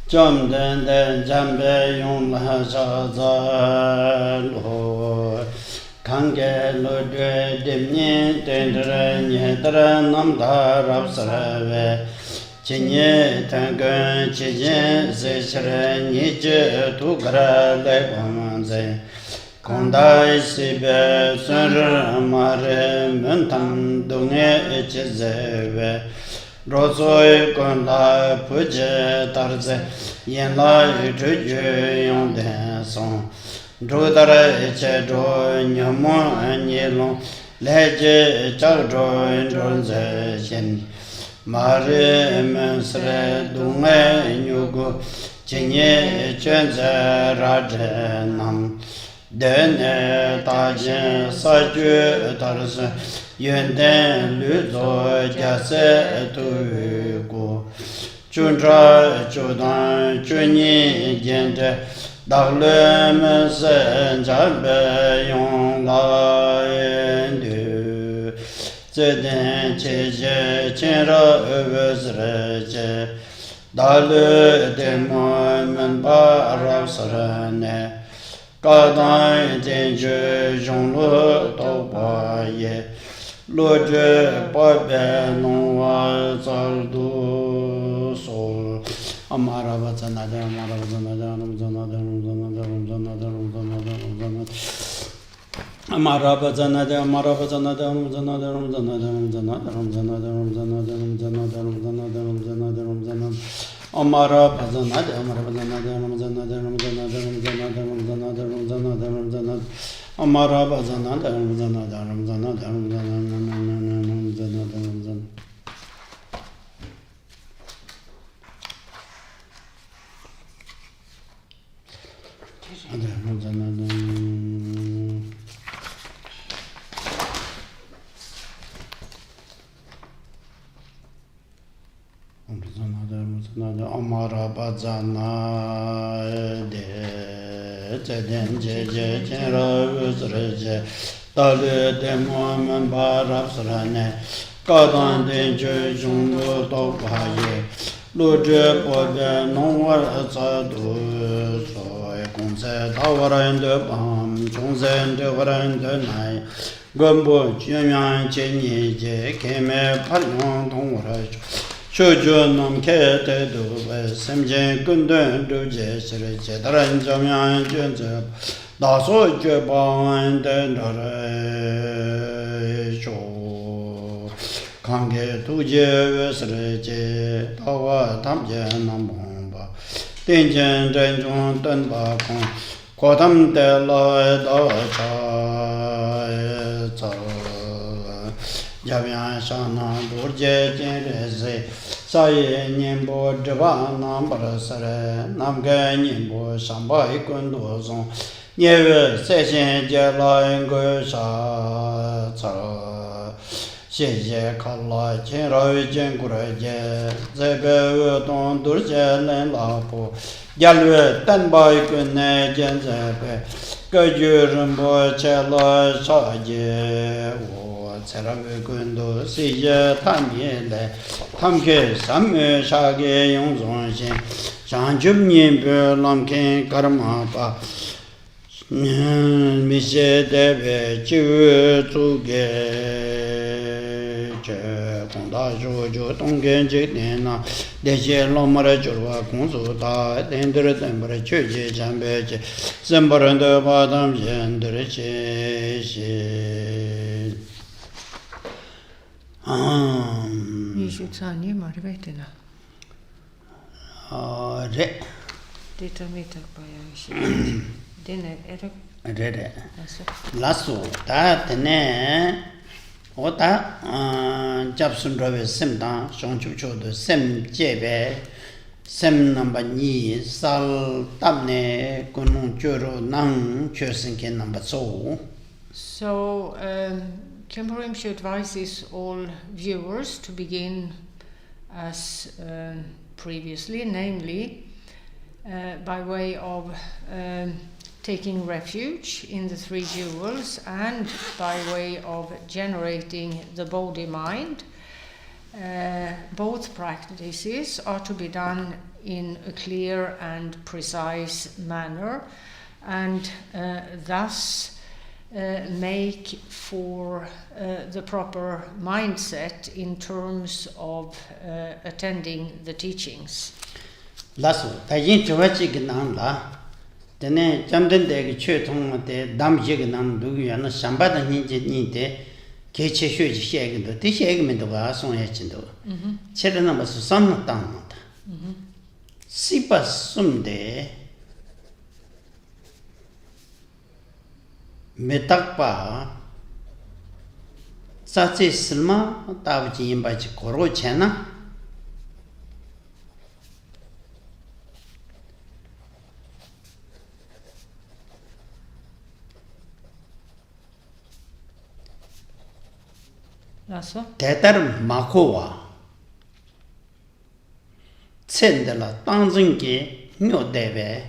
Jom den den jambe yong la sha za lo kange lo de dim ni den de ni de nam da rab sa ve chinye tang gen chi jin se chre ni je tu gra le bang ze kondai si be sur ma re men tam du ne che ze ve Rozoi kon la puje tarze yen la yu ju yong den song Zhu dara che zhu nyamu nye long le je chak zhu zhu ze shen Ma ri men sre du nge nyu gu chi nye chen ze ra zhe nam Den ta jen sa ju tarze Yuen den lu zo jia se tu gu Chun tra chu dan chu ni jen zhe Dak le men se jia be yong la yen du Zhe den che je chen ra we zre je Da le de mo men pa ra sa ne Ka dan jen je zhong lu to pa ye Lo je pa be no wa zal du sol Amara ba zana de amara ba zana de ram zana de ram zana de ram zana de ram zana de ram zana Amara ba zana de amara ba zana de ram zana de ram zana de ram zana de ram zana de ram zana de ram zana de ram zana de ram zana de ram zana Amara ba zana de amara ba zana de ram zana de ram zana de ram zana de ram zana de ram zana de ram zana Amara ba zana de ram zana de ram zana de ram zana de ram zana Amara Bajana de Zeden Je Chenra Uzreje Dalu de Mohamed Barabsrane Kadan de Je Jung Do Paye Luje Bobe Nongwar Azadu Soy Kongse Tawaran de Bam Chongzen de Waran de Nai Gambo Chuyan Chenye Je Keme Palyon Tongwara Chödrak nam ke te du ve semje kundön du je shire che daran jamyan jön je da so je ban den dare sho kange tu je ve shire che da wa tam je nam bong ba den jen den jong den ba kong ko tam de la da cha Javian Shana Durje Jense Saye Nimbo Java Nambar Sare Namga Nimbo Shambai Kundo Zon Neve Session Jela Ngo Sha Tsara Sheje Kala Chenra Jenguraje Zebe Don Durje Len Lapo Yalwe Tanbai Kune Jensepe Gajurumbo Chela Shaje Tsarawe Kundo Sije Tamye Le Tamke Samme Shage Yongzon Shin Shanjub Nyempe Lamken Karma Pa Mishe Debe Chiwe Tsuge Che Konda Jojo Tonggen Jitena Deje Lomara Jurwa Kongsu Ta Dendere Dembere Choje Chambe Che Sembarende Padam Jendere Che She You should say new motivated. Re. Dita meet up by dinner. Re. Lasso. Ta tene. Ota. Japsun Rove Semda. Shongchu Chodo Sem Jebe. Sem number 2. Sal Tamne. Kunung Choro Nang. Chosenke number 2. So, Khenpo Rinpoche advises all viewers to begin as previously, namely by way of taking refuge in the three jewels and by way of generating the body-mind both practices are to be done in a clear and precise manner, and thus make for the proper mindset in terms of attending the teachings. Lasso, Tajin Chavachigan La, Tene Jamden de Chötong de Dam Jigan, Duyan, Sambada Ninja, Keche Shag, the Tish Eggman of Ason Yachindo. Chetanam was some down. Sipa Sumde Metakpa Sachi Silma, Tavaji by Koro Chena. Tetar Makowa Tsendela Tanzungi Nyo Deve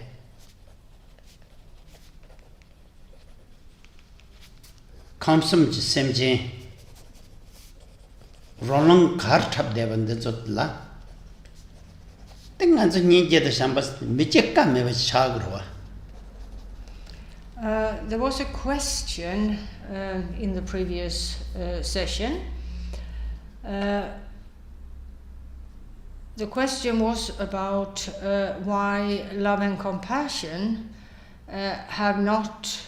Kamsum Semji Roland Kartab Devan the Zotla Tingan's Ninja the Shambas Micheka Meva Chagrova. There was a question in the previous session. The question was about why love and compassion have not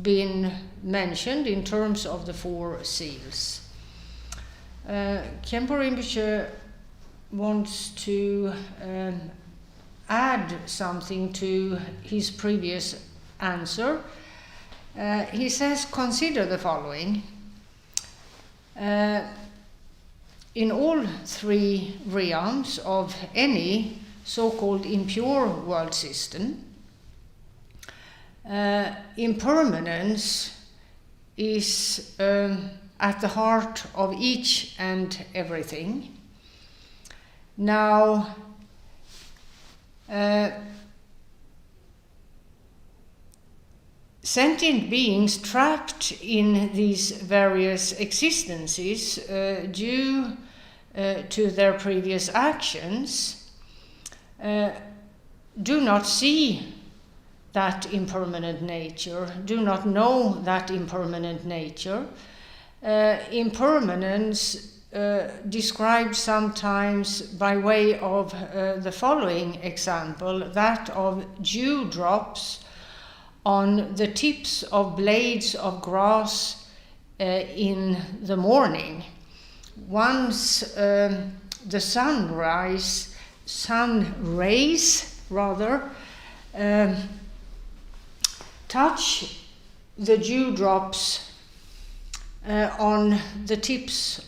been mentioned in terms of the four seals. Khenpo Rinpoche wants to add something to his previous answer. He says, consider the following. In all three realms of any so-called impure world system, impermanence is at the heart of each and everything. Now, sentient beings trapped in these various existences due to their previous actions do not see that impermanent nature, do not know that impermanent nature. Impermanence described sometimes by way of the following example, that of dewdrops on the tips of blades of grass in the morning. Once the sun rays touch the dewdrops on the tips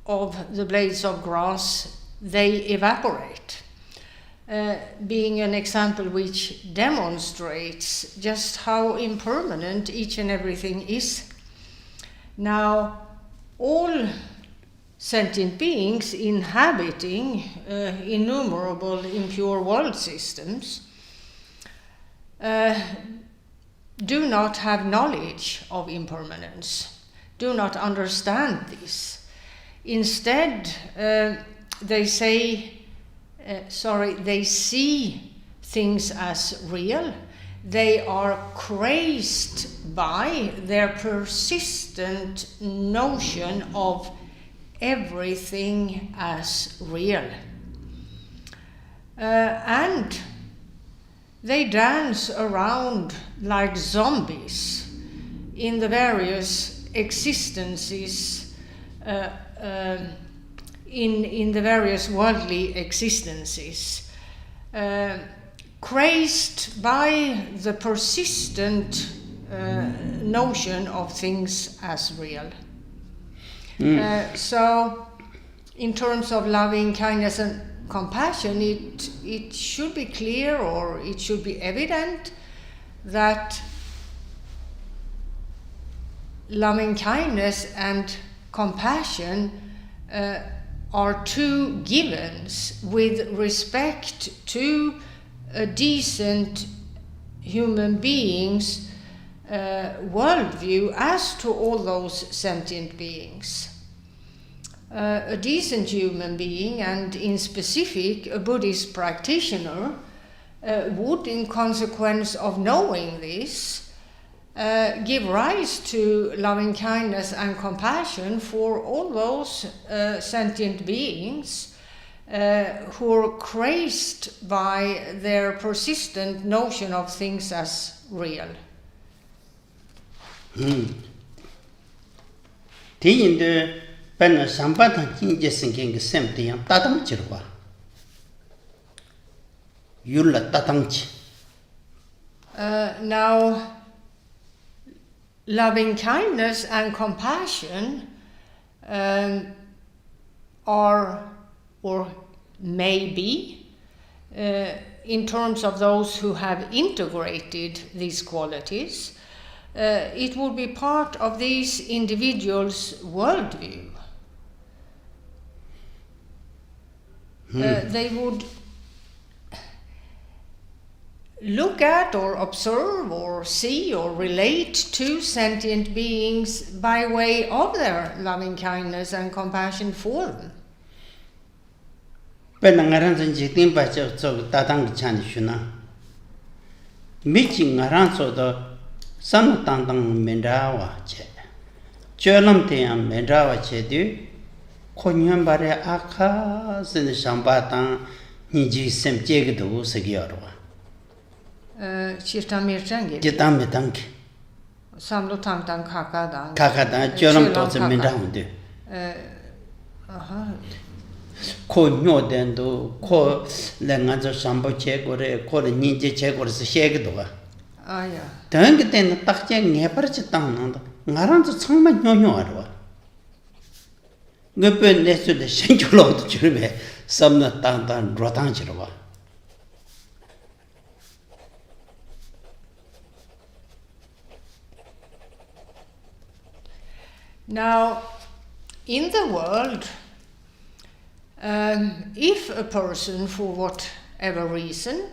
of the blades of grass, they evaporate. Being an example which demonstrates just how impermanent each and everything is. Now, all sentient beings inhabiting innumerable impure world systems do not have knowledge of impermanence, do not understand this. Instead, they see things as real. They are crazed by their persistent notion of everything as real. And they dance around like zombies in the various existences, in the various worldly existences, crazed by the persistent notion of things as real. So, in terms of loving kindness and compassion, it should be clear, or it should be evident, that loving kindness and compassion are two givens with respect to a decent human being's worldview as to all those sentient beings. a decent human being, and in specific a Buddhist practitioner, would, in consequence of knowing this, give rise to loving kindness and compassion for all those sentient beings who are crazed by their persistent notion of things as real. Now, loving kindness and compassion are, or may be, in terms of those who have integrated these qualities, it would be part of these individuals' worldview. They would look at or observe or see or relate to sentient beings by way of their loving kindness and compassion for them. Ko nyo den do ko lenga zo sambo che gore ko ni je che gore se shege do ga ya dang den tak che nge par che tang na do ngaran zo changma nyo nyo arwa ngepe ne su de shen chu lo do chu be samna tang tang ro tang chi ro. Now, in the world, if a person, for whatever reason,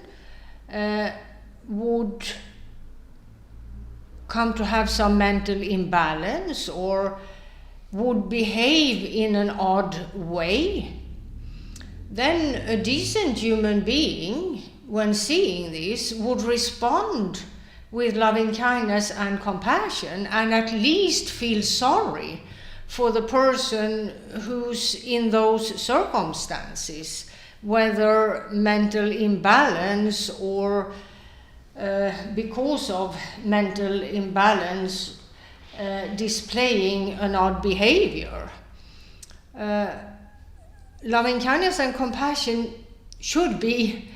would come to have some mental imbalance or would behave in an odd way, then a decent human being, when seeing this, would respond with loving kindness and compassion, and at least feel sorry for the person who's in those circumstances, whether mental imbalance or because of mental imbalance displaying an odd behavior. Loving kindness and compassion should be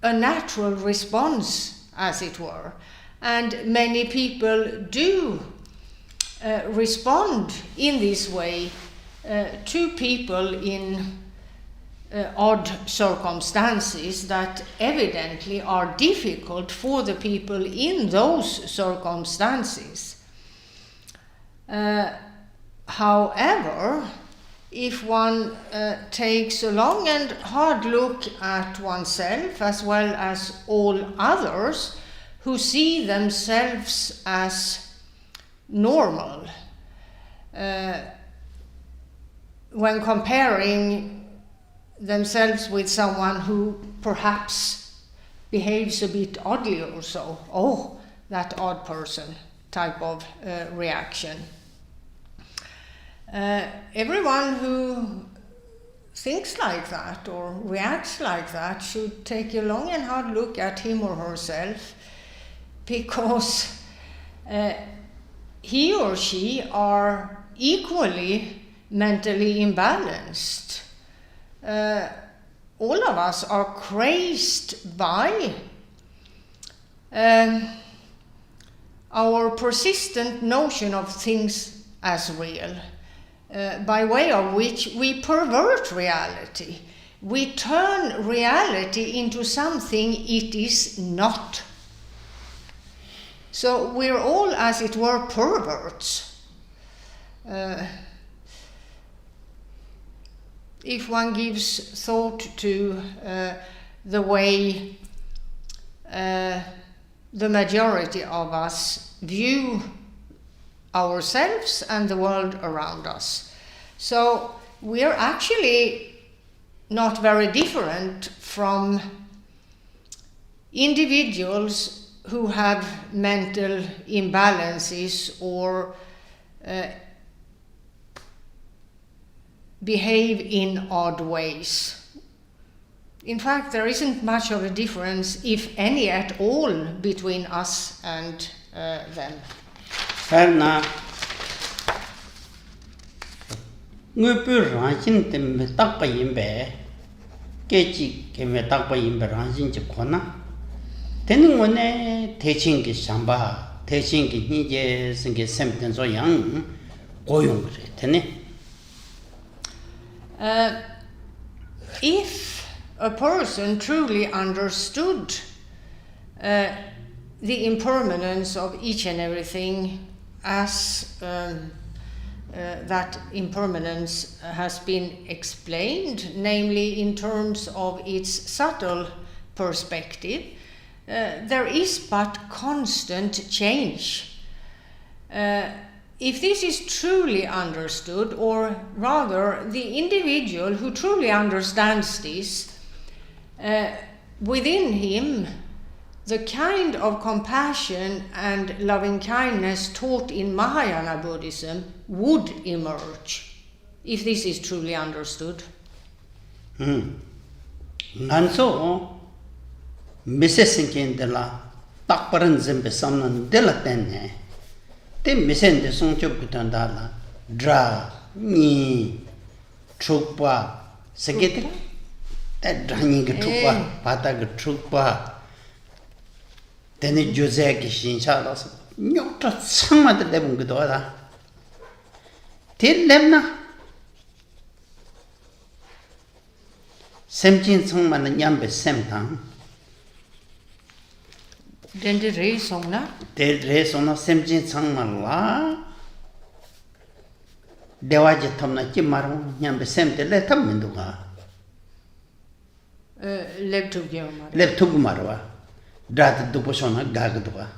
a natural response, as it were, and many people do respond in this way to people in odd circumstances that evidently are difficult for the people in those circumstances. However, if one takes a long and hard look at oneself as well as all others who see themselves as normal, when comparing themselves with someone who perhaps behaves a bit oddly or so, oh, that odd person type of reaction. Everyone who thinks like that or reacts like that should take a long and hard look at him or herself, because he or she are equally mentally imbalanced. All of us are crazed by our persistent notion of things as real, by way of which we pervert reality. We turn reality into something it is not. So we're all, as it were, perverts. If one gives thought to the way the majority of us view ourselves and the world around us. So we're actually not very different from individuals who have mental imbalances or behave in odd ways. In fact, there isn't much of a difference, if any at all, between us and them. Karna ngupu ranchin tem takpa yimbe kechi keme takpa yimbe ranchin chi kona teni ngone techin ki shamba techin ki nije singe semten so yang goyong kre teni. If a person truly understood the impermanence of each and everything as that impermanence has been explained, namely in terms of its subtle perspective, there is but constant change. If this is truly understood, or rather the individual who truly understands this, within him, the kind of compassion and loving kindness taught in Mahayana Buddhism would emerge, if this is truly understood. Nanso misesinkin de la takparan zembe samnan de la tenne te misen de songchop kutandala dra ni chukpa sekete drani ge chukpa pata ge chukpa tene jose ki shinsha so nyota samma de lebun ge doda te lemna semjin songman nyambe semtang Den de resongna? De resongna semjin songman la dewaje thamna chi maru nyambe semte le tham menduga leb tug marwa drat duposona gagduga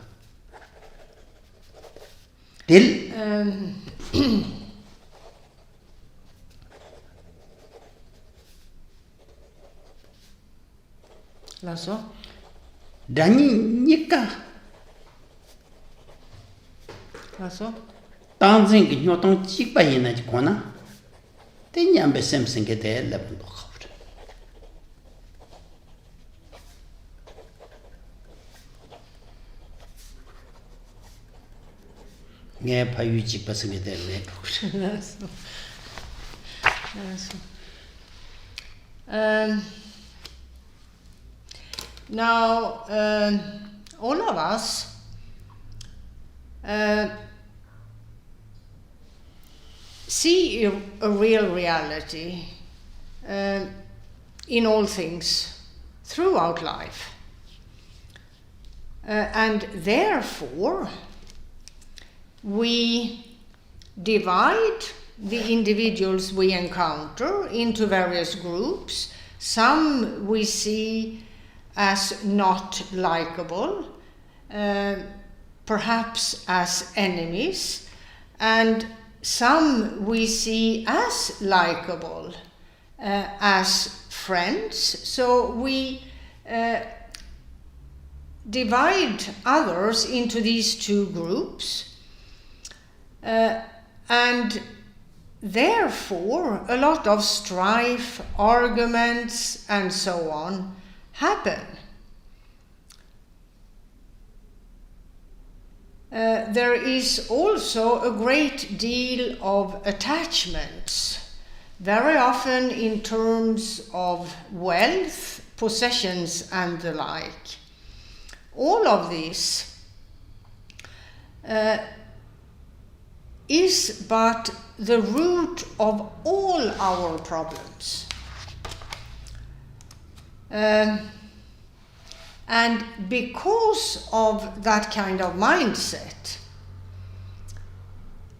til Lasso? Dani nika. Lasso? Tanzing ki nyotong chikpa yina chikona. Te nyambe semsen ke te lebundo khavre. Nge payu chikpa senge te le khavre. Lasso. Now, all of us see a real reality in all things throughout life. And therefore, we divide the individuals we encounter into various groups. Some we see as not likable, perhaps as enemies, and some we see as likable, as friends. So we divide others into these two groups, and therefore a lot of strife, arguments, and so on happen. There is also a great deal of attachments, very often in terms of wealth, possessions, and the like. All of this is but the root of all our problems. And because of that kind of mindset,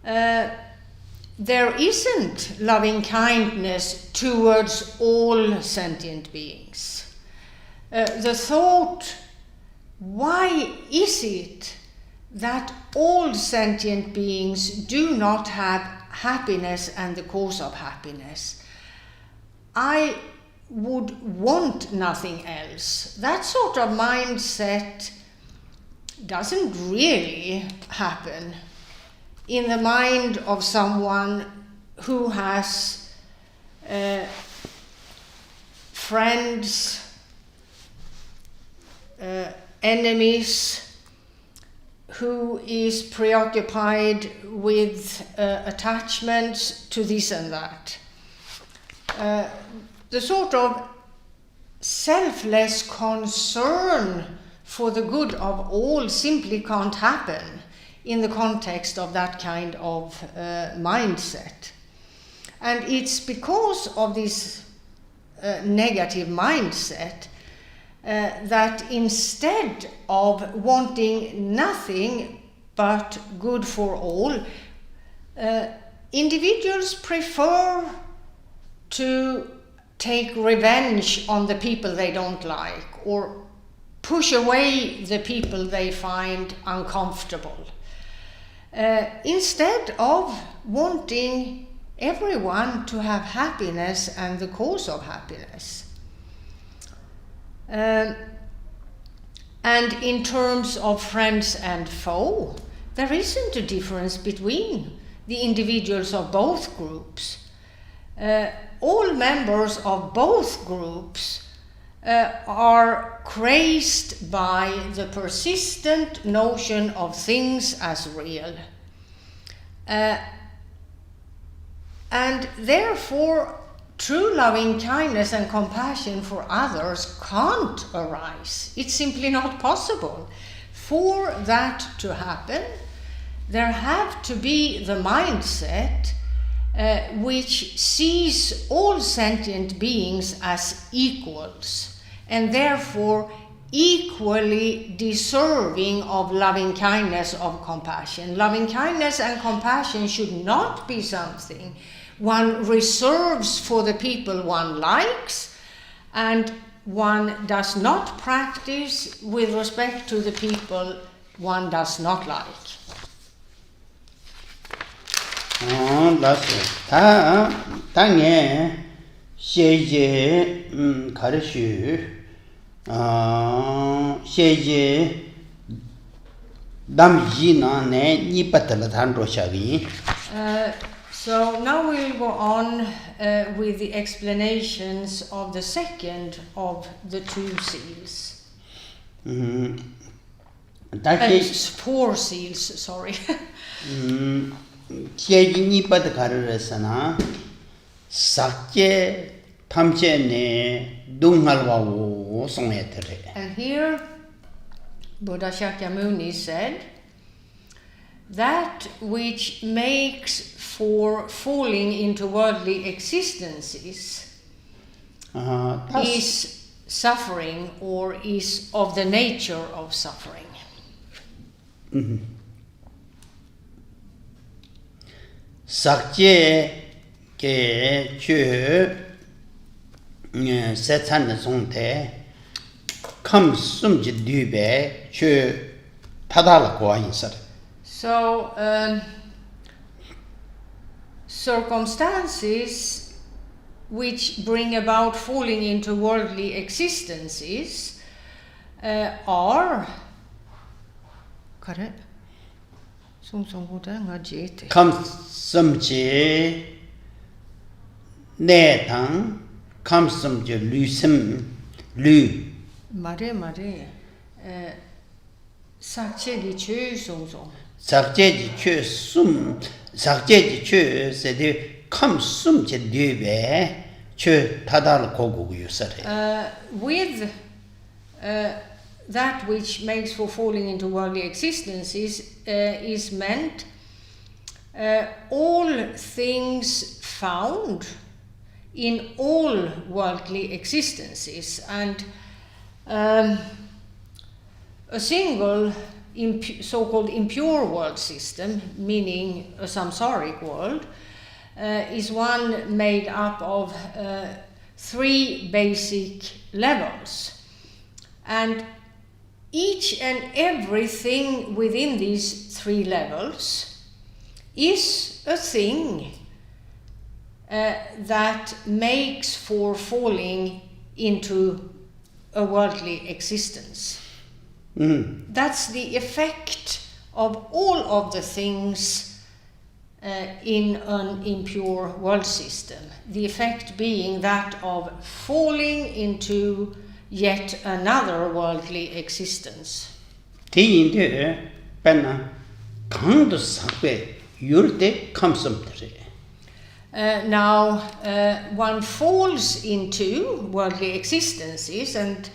there isn't loving kindness towards all sentient beings. The thought, why is it that all sentient beings do not have happiness and the cause of happiness. I would want nothing else. That sort of mindset doesn't really happen in the mind of someone who has friends, enemies, who is preoccupied with attachments to this and that. The sort of selfless concern for the good of all simply can't happen in the context of that kind of mindset. And it's because of this negative mindset that instead of wanting nothing but good for all, individuals prefer to take revenge on the people they don't like or push away the people they find uncomfortable, instead of wanting everyone to have happiness and the cause of happiness. And in terms of friends and foe, there isn't a difference between the individuals of both groups. All members of both groups are crazed by the persistent notion of things as real. And therefore, true loving kindness and compassion for others can't arise. It's simply not possible. For that to happen, there have to be the mindset which sees all sentient beings as equals and therefore equally deserving of loving kindness, of compassion. Loving kindness and compassion should not be something one reserves for the people one likes and one does not practice with respect to the people one does not like. That's it. 당에 세제 가르슈 세제 남지나네 니빠들 단로샤기. So now we'll go on with the explanations of the second of the two seals. Four seals, sorry. 제기니빠드 가르르서나 삭제 탐제네 둥할와고 송해들에. And here Buddha Shakyamuni said that which makes for falling into worldly existences is suffering or is of the nature of suffering. 삭제 게 세찬의 송태 컴 숨지 뒤배 주 타달고 인서. So circumstances which bring about falling into worldly existences are correct. 감섬지 내당 감섬지 류심 류 말해 삭제기 최송송 삭제지 최숨 삭제지 최세디 감섬지 뒤에 최 타달 고고유서래. With that which makes for falling into worldly existences is meant all things found in all worldly existences, and a single so-called impure world system, meaning a samsaric world, is one made up of three basic levels. And each and everything within these three levels is a thing that makes for falling into a worldly existence. That's the effect of all of the things in an impure world system. The effect being that of falling into yet another worldly existence. Now, one falls into worldly existences, and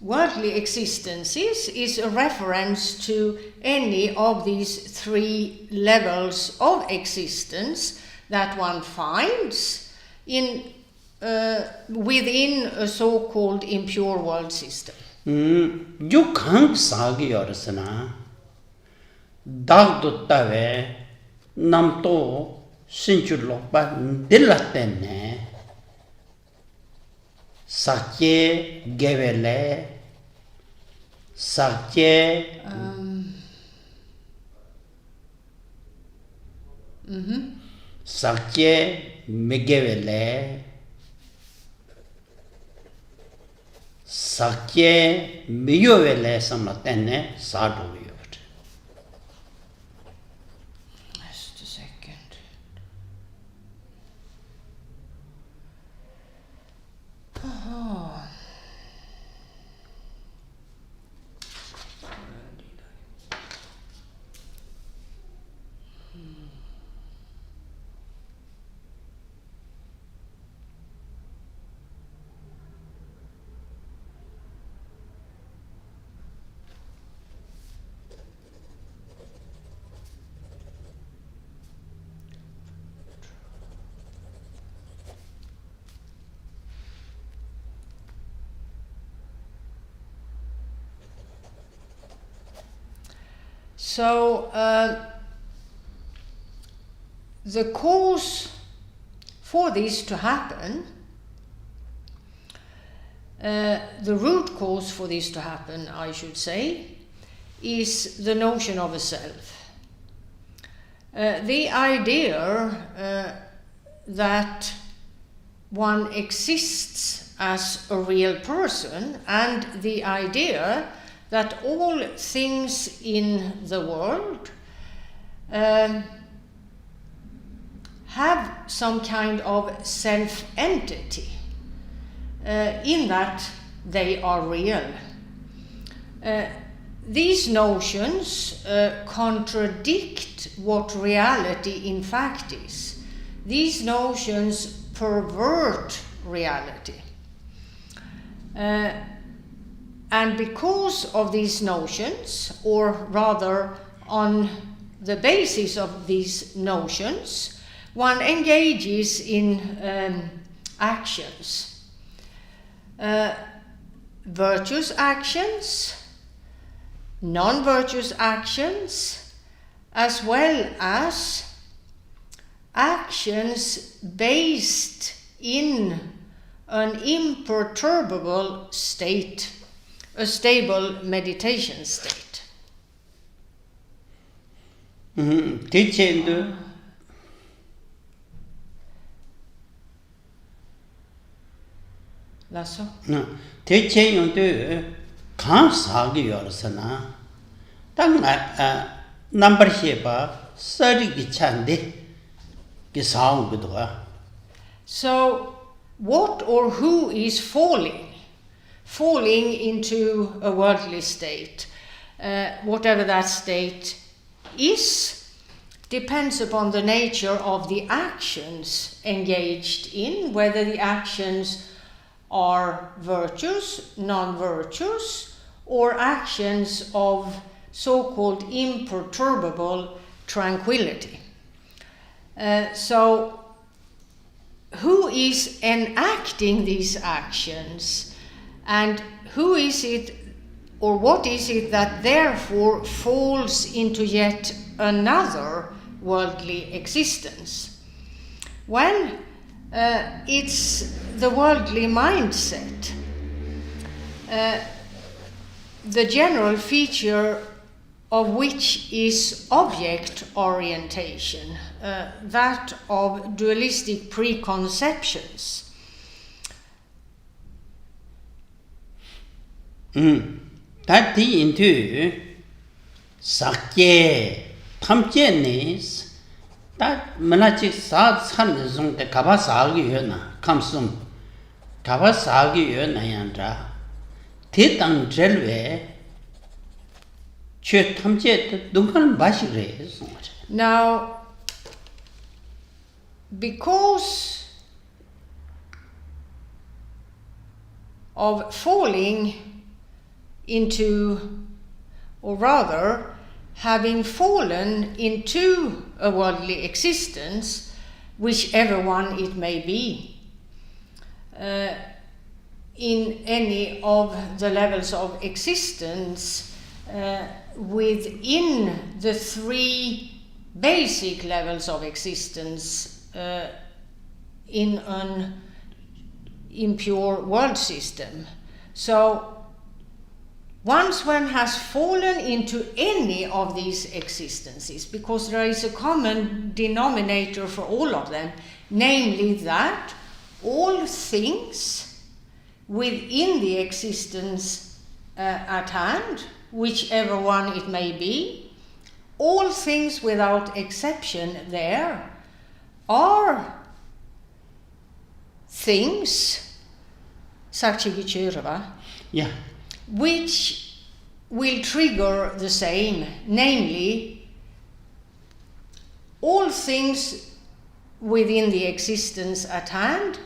worldly existences is a reference to any of these three levels of existence that one finds in within a so-called impure world system. You can't sagi yorsana. Dagdo tave namto sinchulokpa dilatene. Sakye gevele. Sakye Sakye megevele. Sakye miyovele samatene sadoviyot. Just a second. Oh. So, the cause for this to happen, the root cause for this to happen, I should say, is the notion of a self. The idea that one exists as a real person, and the idea that all things in the world have some kind of self-entity, in that they are real. These notions contradict what reality in fact is. These notions pervert reality. And because of these notions, or rather on the basis of these notions, one engages in actions. Virtuous actions, non-virtuous actions, as well as actions based in an imperturbable state, a stable meditation state. Teaching Lasso? No. Teaching to can't sagi yorsana. Tang number shepa sari gichandi gisang gudwa. So, what or who is falling? Falling into a worldly state, whatever that state is, depends upon the nature of the actions engaged in, whether the actions are virtuous, non-virtuous, or actions of so-called imperturbable tranquility. So, who is enacting these actions? And who is it, or what is it that therefore falls into yet another worldly existence? Well, it's the worldly mindset. the general feature of which is object orientation, that of dualistic preconceptions. That the into sakye tamjenis that manachik sa san zong de kabasagi yona kamsum kabasagi yona yandra titang jelwe che tamje dungan bashire. Now, because of falling into, or rather, having fallen into a worldly existence, whichever one it may be, in any of the levels of existence within the three basic levels of existence in an impure world system. So, once one has fallen into any of these existences, because there is a common denominator for all of them, namely that all things within the existence at hand, whichever one it may be, all things without exception there are things, Yeah. which will trigger the same, namely, all things within the existence at hand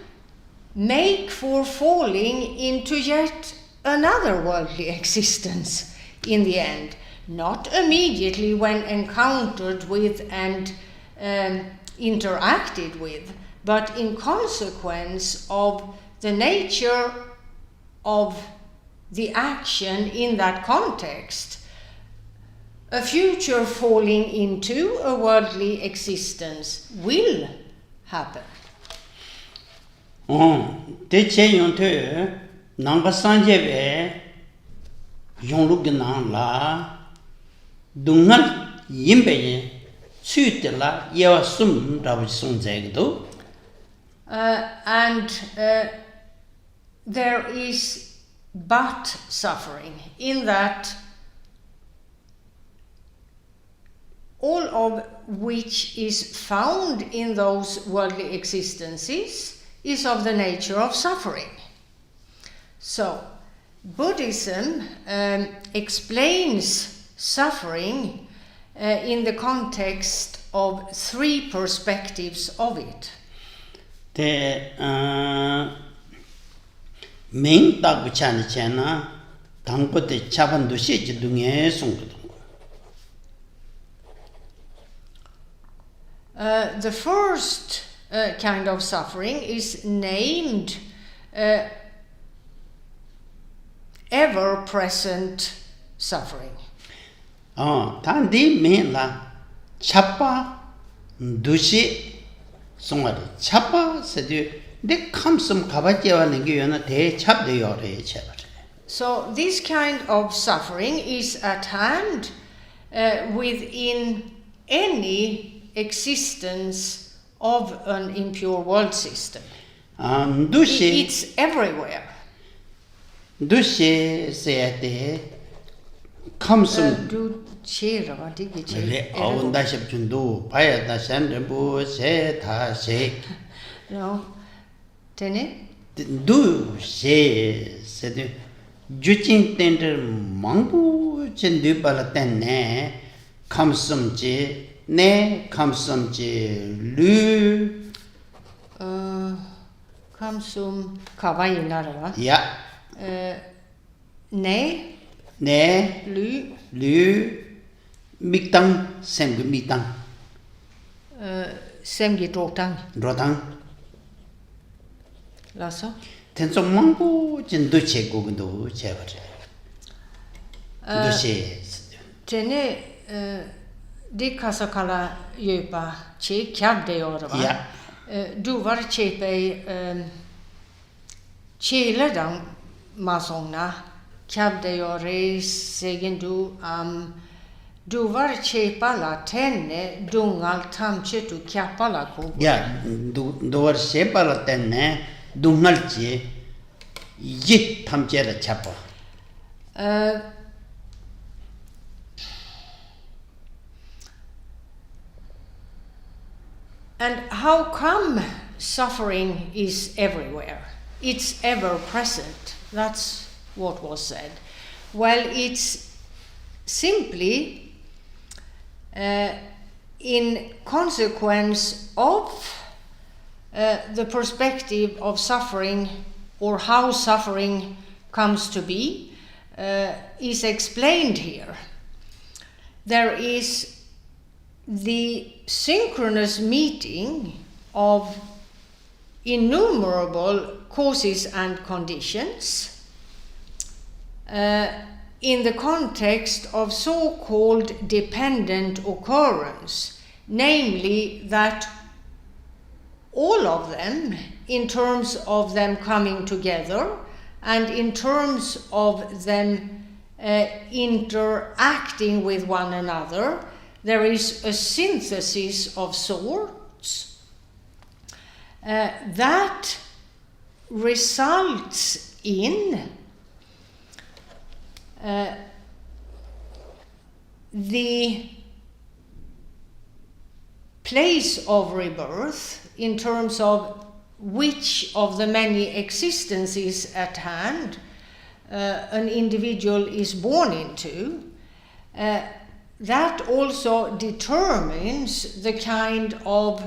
make for falling into yet another worldly existence in the end, not immediately when encountered with and interacted with, but in consequence of the nature of the action in that context, a future falling into a worldly existence will happen. Teche yonte nanga sanjebe yonlugna la dungal yimbe suite la yewa sum rabu sunzegdo. And there is but suffering, in that all of which is found in those worldly existences is of the nature of suffering. So, Buddhism explains suffering in the context of three perspectives of it. Ming tak chana chana tangpo te chapan doshi jidunge songdo. The first kind of suffering is named ever-present suffering. Tandi ming la chapa doshi songari. Chapa sedi de kamsum kabajewa lingi yona te chapde yore chebare. So this kind of suffering is at hand within any existence of an impure world system. It's everywhere. Dushi seyate kamsum Du chera va digi le aunda shepchundu paya da shandbu se tha se. No. Tene? Du se de juchin tender mangbu chendu bala tenne kamsum je ne kamsum je lu Kamsum kawaii nara. ja Ne ne lu miktang semgu miktang semgi drotang. rodang Lasso? tenso mangbu chendu che gugdo chebare. Du se Tene di kasakala djupa che kjabde yorva. ja Du var chepe cheledang masongna Kabdeyore Segendu Duvar Chepala Tenne Dungal Tamchetu Kapala Kogo. Yeah, Duvar Chepala Tenne Dungalchi Yit Tamchera Chapa. And how come suffering is everywhere? It's ever present. That's what was said. Well, it's simply in consequence of the perspective of suffering, or how suffering comes to be, is explained here. There is the synchronous meeting of innumerable causes and conditions in the context of so-called dependent occurrence, namely that all of them, in terms of them coming together and in terms of them interacting with one another, there is a synthesis of sorts that results in the place of rebirth, in terms of which of the many existences at hand an individual is born into. That also determines the kind of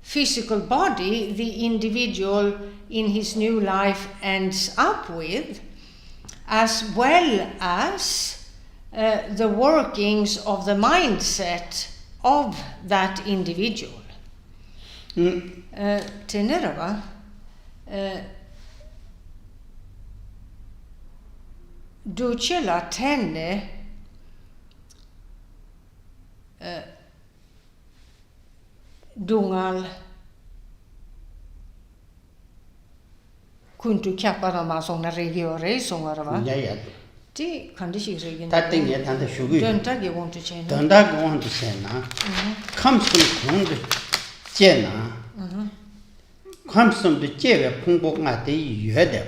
physical body the individual in his new life ends up with, as well as the workings of the mindset of that individual. Tenerava ducela tenne dungal kuntu kapparama såna regioner såna va. Ja. Det kan det ju regeln. Tatting är tant shugu. Dönta ge want to change. Dönta gå want to sena. Kamsum kunde tjäna. Kamsum det geve pungbo ngate yöde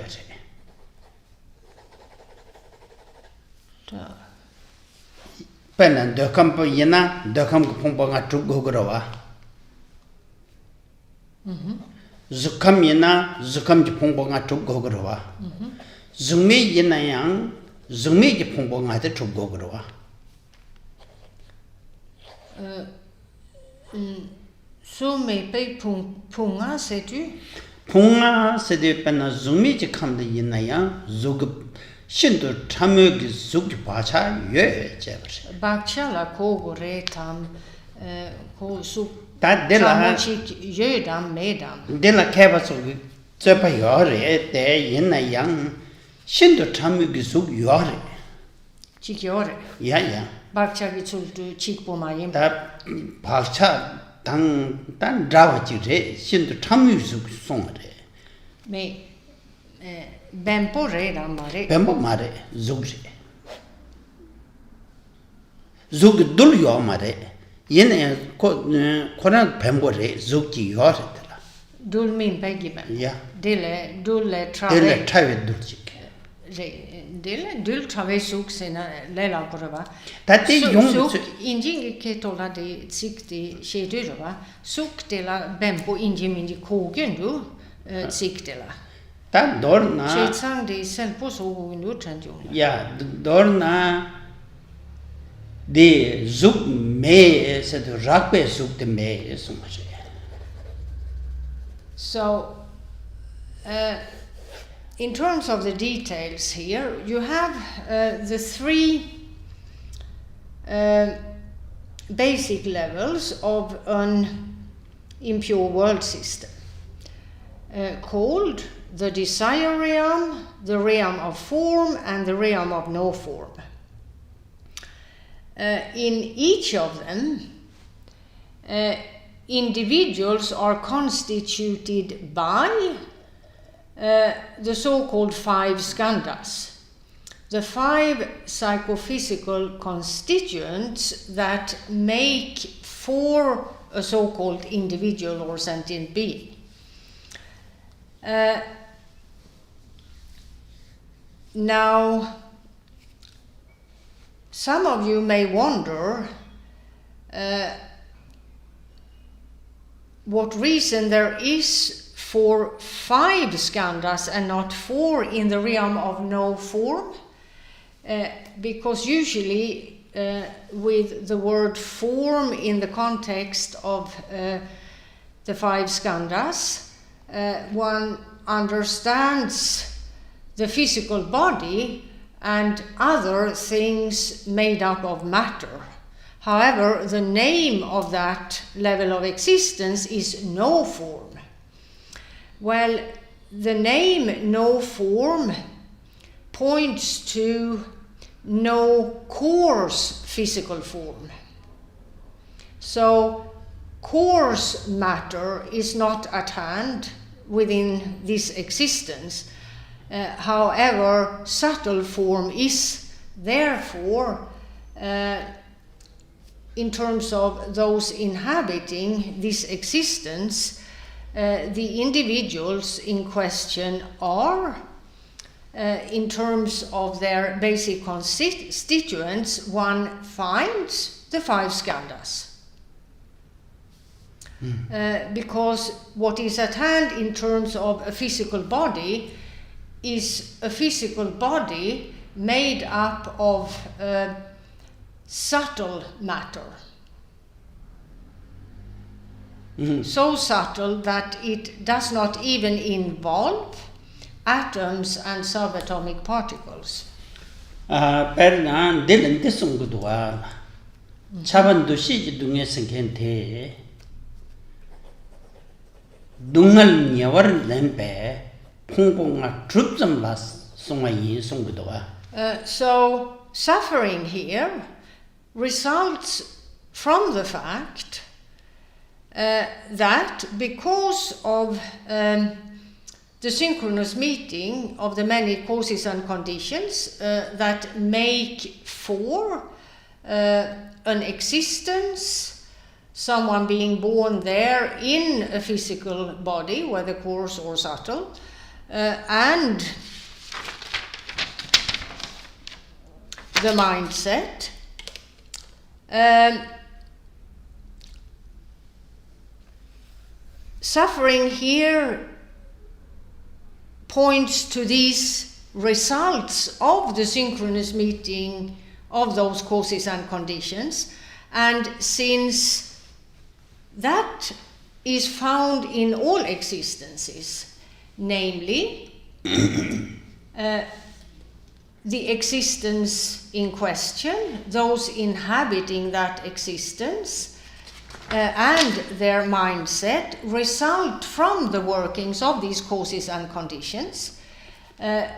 va. Penan de kampo yena de kam pungbo ngatu gogorowa. Zukam yena zukam ji pungbo ngatu gogorowa. Zungme yena yang zungme ji pungbo ngate tu gogorowa. Sume pe punga sais-tu? Punga c'est de penan zungme ji kam de yena yang zug shindu chamyo gi zug bacha yö jeber. Bacha la kogo retam ko su Ta de la jödam medam. de la keba so zepa yore de yena yang shindu chamyo gi zug yore. Chikyore. Ja. Bacha gi sultu chikpo mayim. 다 박차 단 잡아지래 신도 참유수 송래 Me bempo redan mare. 뱀보 말에 죽지 죽 둘요 말에 얘네 코란 뱀보래 죽지 요래더라 Dul min peggiben. 야 Dille dulle trave. 델레 차에 둘지 Dille dul trave suk sina lela korva. 다때 용 Suk injing ke tola de sikti shedurva. Suk dela bempo injing min kogen du siktela. 다 너나 Shetsang de selpo so gundu chanjo. 야 너나 데 죽메에서도 락베 죽데 메에서 뭐지 So, in terms of the details here, you have the three basic levels of an impure world system, called the desire realm, the realm of form, and the realm of no form. In each of them, individuals are constituted by the so-called 5 skandhas. the 5 psychophysical constituents that make for a so-called individual or sentient being. Now, some of you may wonder what reason there is for 5 skandhas and not 4 in the realm of no form, because usually with the word form in the context of the 5 skandhas, one understands the physical body and other things made up of matter. However, the name of that level of existence is no form. Well, the name no form points to no coarse physical form. So, coarse matter is not at hand within this existence. However, subtle form is. Therefore, in terms of those inhabiting this existence, the individuals in question are, in terms of their basic constituents, one finds the 5 skandhas. Because what is at hand in terms of a physical body is a physical body made up of subtle matter. So subtle that it does not even involve atoms and subatomic particles. Perna dilen tisungudwa chaban dushi dunge sengente dungal nyawar lempe pungponga trupsam las songayi sungudwa. So suffering here results from the fact that because of the synchronous meeting of the many causes and conditions that make for an existence, someone being born there in a physical body, whether coarse or subtle, and the mindset, suffering here points to these results of the synchronous meeting of those causes and conditions, and since that is found in all existences, namely the existence in question, those inhabiting that existence, and their mindset result from the workings of these causes and conditions in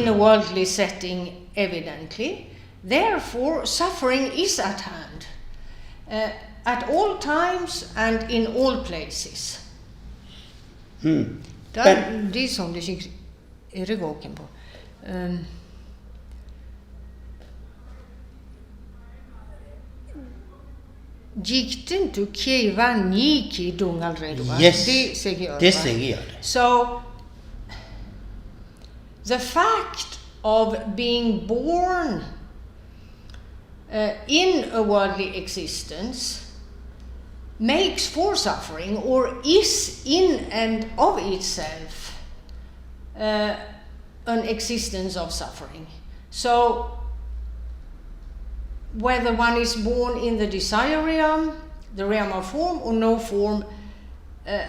a worldly setting, evidently. Therefore, suffering is at hand at all times and in all places. Det som det är det gåken på. Gick det inte att kiva niki dungal redo? Yes, det säger jag. So, the fact of being born in a worldly existence makes for suffering, or is in and of itself an existence of suffering. So, whether one is born in the desire realm, the realm of form, or no form,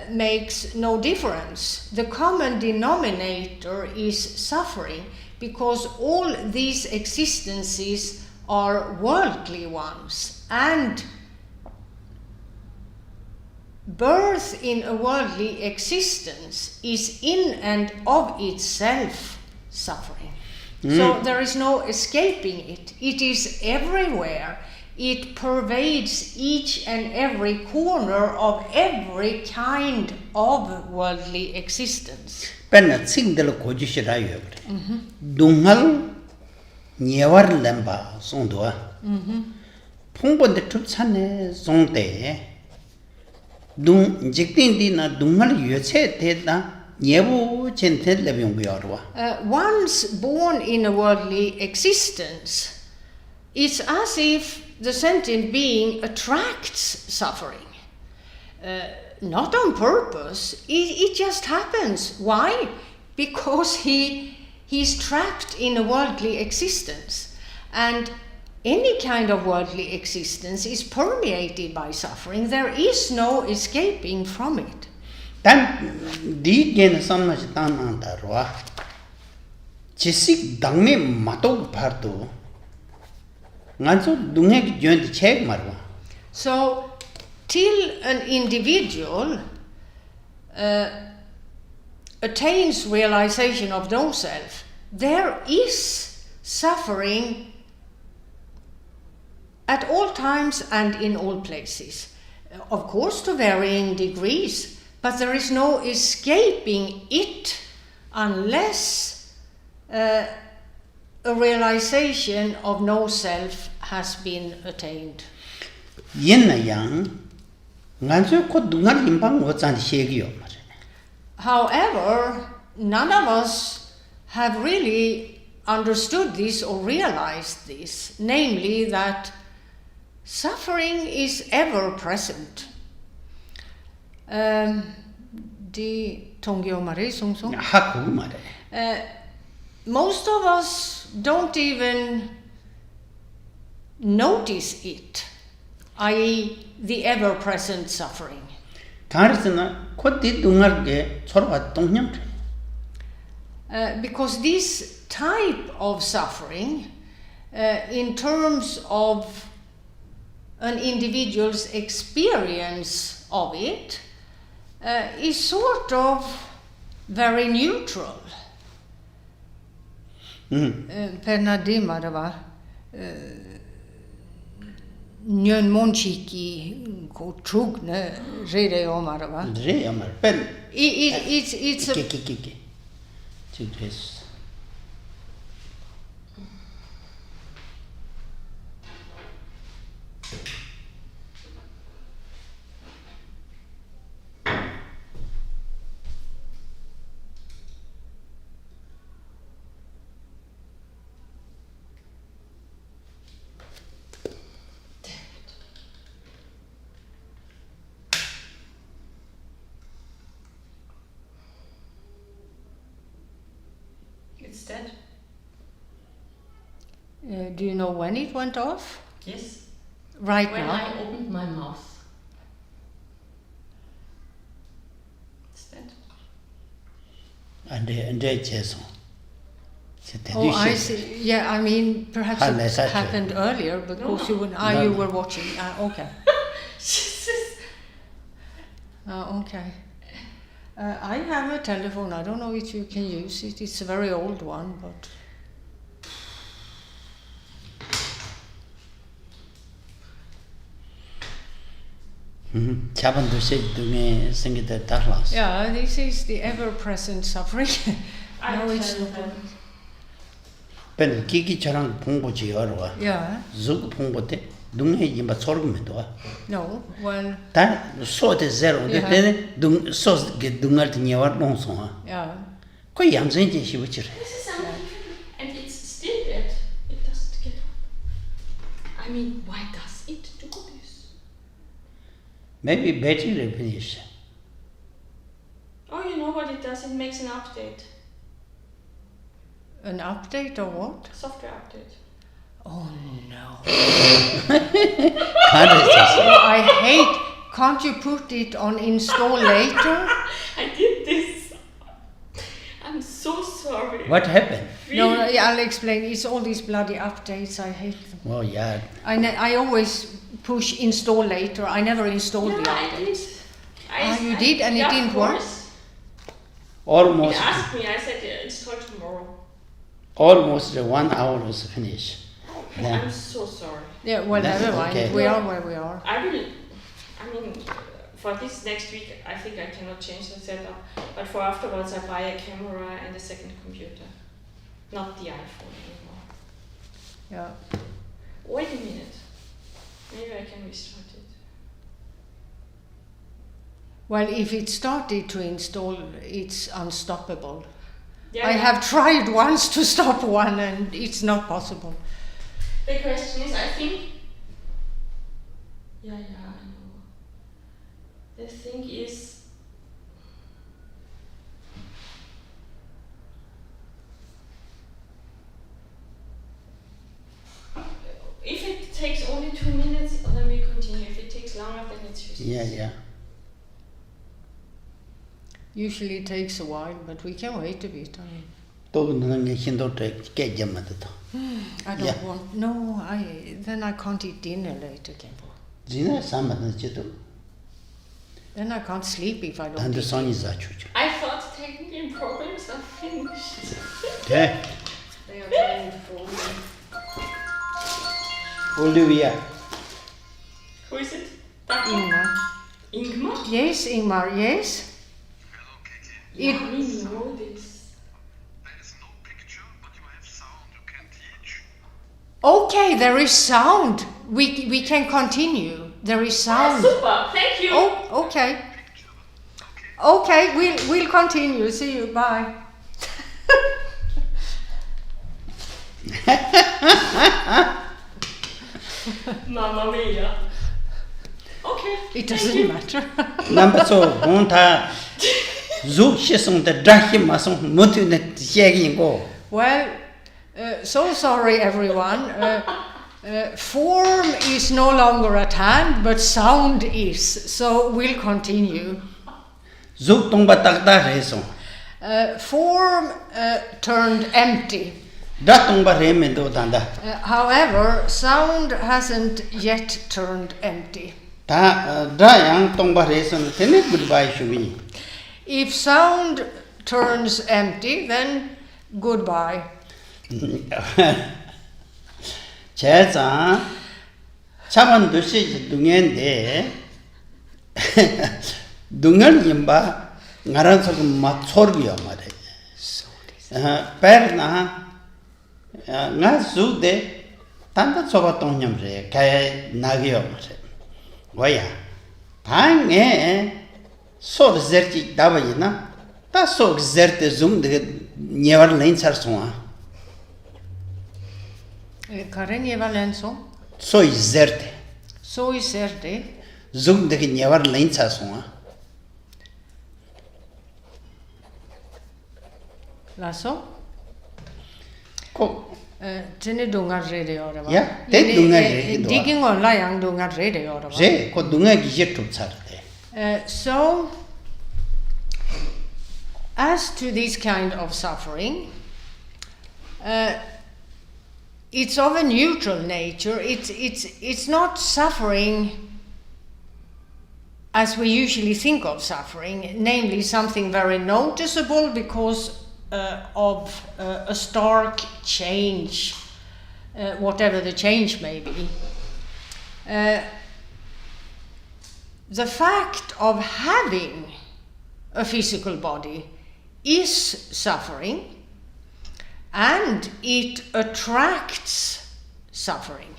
makes no difference. The common denominator is suffering, because all these existences are worldly ones, and birth in a worldly existence is in and of itself suffering. So there is no escaping it. It is everywhere. It pervades each and every corner of every kind of worldly existence. penna singdel kojishira yobre. Dungal nyewar lemba songdoa. Pongbonde tupsane songde. Dung jiktin di na dungal yoche te na nyebu chente lebyong yorwa. Once born in a worldly existence, it's as if the sentient being attracts suffering. Not on purpose, it just happens. Why? Because he's trapped in a worldly existence. And any kind of worldly existence is permeated by suffering. There is no escaping from it. Then, di gen samaj tan darwa. Chisik dangme matog pardo. Nganso dungek joint check marwa. So, till an individual attains realization of no self, there is suffering at all times and in all places. Of course, to varying degrees, but there is no escaping it unless a realization of no self has been attained. Yin na yang, nganso ko dungal limbang wotsan shegyo. However, none of us have really understood this or realized this, namely that suffering is ever present. Most of us don't even notice it, i.e. the ever-present suffering. Because this type of suffering, in terms of an individual's experience of it, is sort of very neutral. Pernadima det var Nyon monchiki ko trugne rede omar va. Re omar pen. It's a Kiki. It's dead. Do you know when it went off? Yes. Right When now. I opened my mouth. It's dead. And Jason. Oh, I see. Yeah, I mean, perhaps it happened earlier because you were watching. Okay. Jesus. Okay. I have a telephone. I don't know if you can use it. It's a very old one, but. Yeah, this is the ever-present suffering. No, it's not. pen Kiki charang pongboji yorwa. Yeah. Zug pongbote dunge yimba sorgmedo. No, well. Ta so de zero de dung so ge dungal nyawar nonso. Yeah. Ko yamzen je shibuchir. This is something, and it's still dead. It doesn't get up. I mean, why does it do this? Maybe battery replenish. Oh, you know what it does? It makes an update. An update or what? Software update. Oh no. I I hate. Can't you put it on install later? I did this. I'm so sorry. What happened? No, I'll explain. It's all these bloody updates. I hate them. Oh yeah. I always push install later. I never install the updates. You did, and it didn't work? Almost. He asked me. I said install tomorrow. Almost 1 hour was finished. Yeah. I'm so sorry. Yeah, well, That's never mind. okay. We are where we are. I mean, for this next week, I think I cannot change the setup. But for afterwards, I buy a camera and a second computer, not the iPhone anymore. Yeah. Wait a minute. Maybe I can restart it. Well, if it started to install, it's unstoppable. Yeah, I have tried once to stop one and it's not possible. The question is, I think. Yeah, I know. The thing is. If it takes only 2 minutes, then we continue. If it takes longer, then it's useless. Yeah. Usually it takes a while, but we can wait a bit. 또 너는 힘도 깨게 맞다. I don't want. No, then I can't eat dinner later, Khenpo. 지나 삼만 지도. Then I can't sleep if I don't. 안도 eat. 손이 자주죠. I thought technical problems are finished. 네. They are trying to fool me. 올리비아. Who is it? Ingmar. Ingmar? Yes, Ingmar. Yes. Yeah, we know this. There is no picture, but you have sound. You can teach. Okay, there is sound. We can continue. There is sound. Super, thank you. Oh, okay. Okay, we'll continue. See you. Bye. Mamma mia. Okay. It doesn't matter. Number so monta zuk shisong the drahim masong mutu ne shagin go. Well, so sorry everyone. Form is no longer at hand, but sound is. So we'll continue. Zuk tongba takda resong. Form turned empty. Da tongba reme do danda. However, sound hasn't yet turned empty. Da yang tongba resong tene goodbye shubi. If sound turns empty, then goodbye. 제자 차만 도시 동엔데 동안 임바 나란서 마초르비야 말해. 페르나 나 수데 단다 소바 동념제 가야 나기요 말해. 뭐야? 방에 소르저지 다바이나 다 소르저테 좀데 네버랜드 살송아. Karen Valenson. Soy zerte. Soy zerte. Zoom de never lensa songa. Lasso? Ko. Tene dunga rede ora va. Ja, te dunga rede. Digging on la yang dunga rede ora va. Je ko dunga gijet tsarte. So, as to this kind of suffering, it's of a neutral nature. It's not suffering as we usually think of suffering, namely something very noticeable because of a stark change, whatever the change may be. The fact of having a physical body is suffering, and it attracts suffering.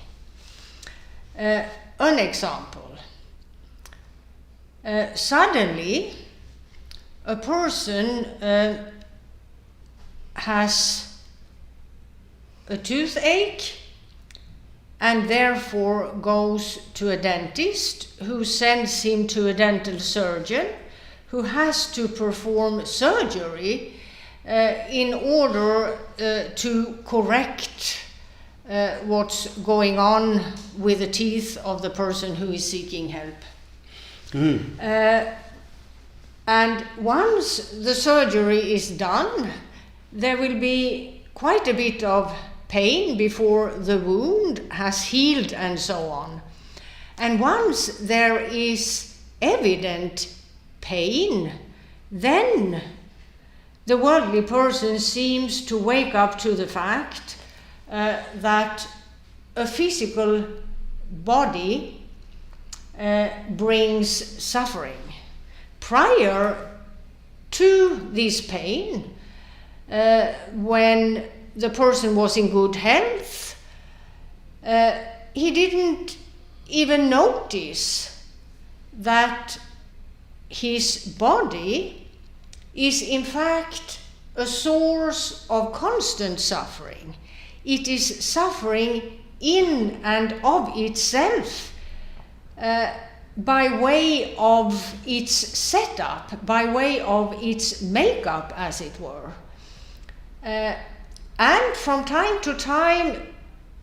An example. Suddenly, a person has a toothache and therefore goes to a dentist who sends him to a dental surgeon who has to perform surgery in order to correct what's going on with the teeth of the person who is seeking help. And once the surgery is done, there will be quite a bit of pain before the wound has healed and so on. And once there is evident pain, then the worldly person seems to wake up to the fact that a physical body brings suffering. Prior to this pain, when the person was in good health, he didn't even notice that his body is in fact a source of constant suffering. It is suffering in and of itself, by way of its setup, by way of its makeup, as it were. And from time to time,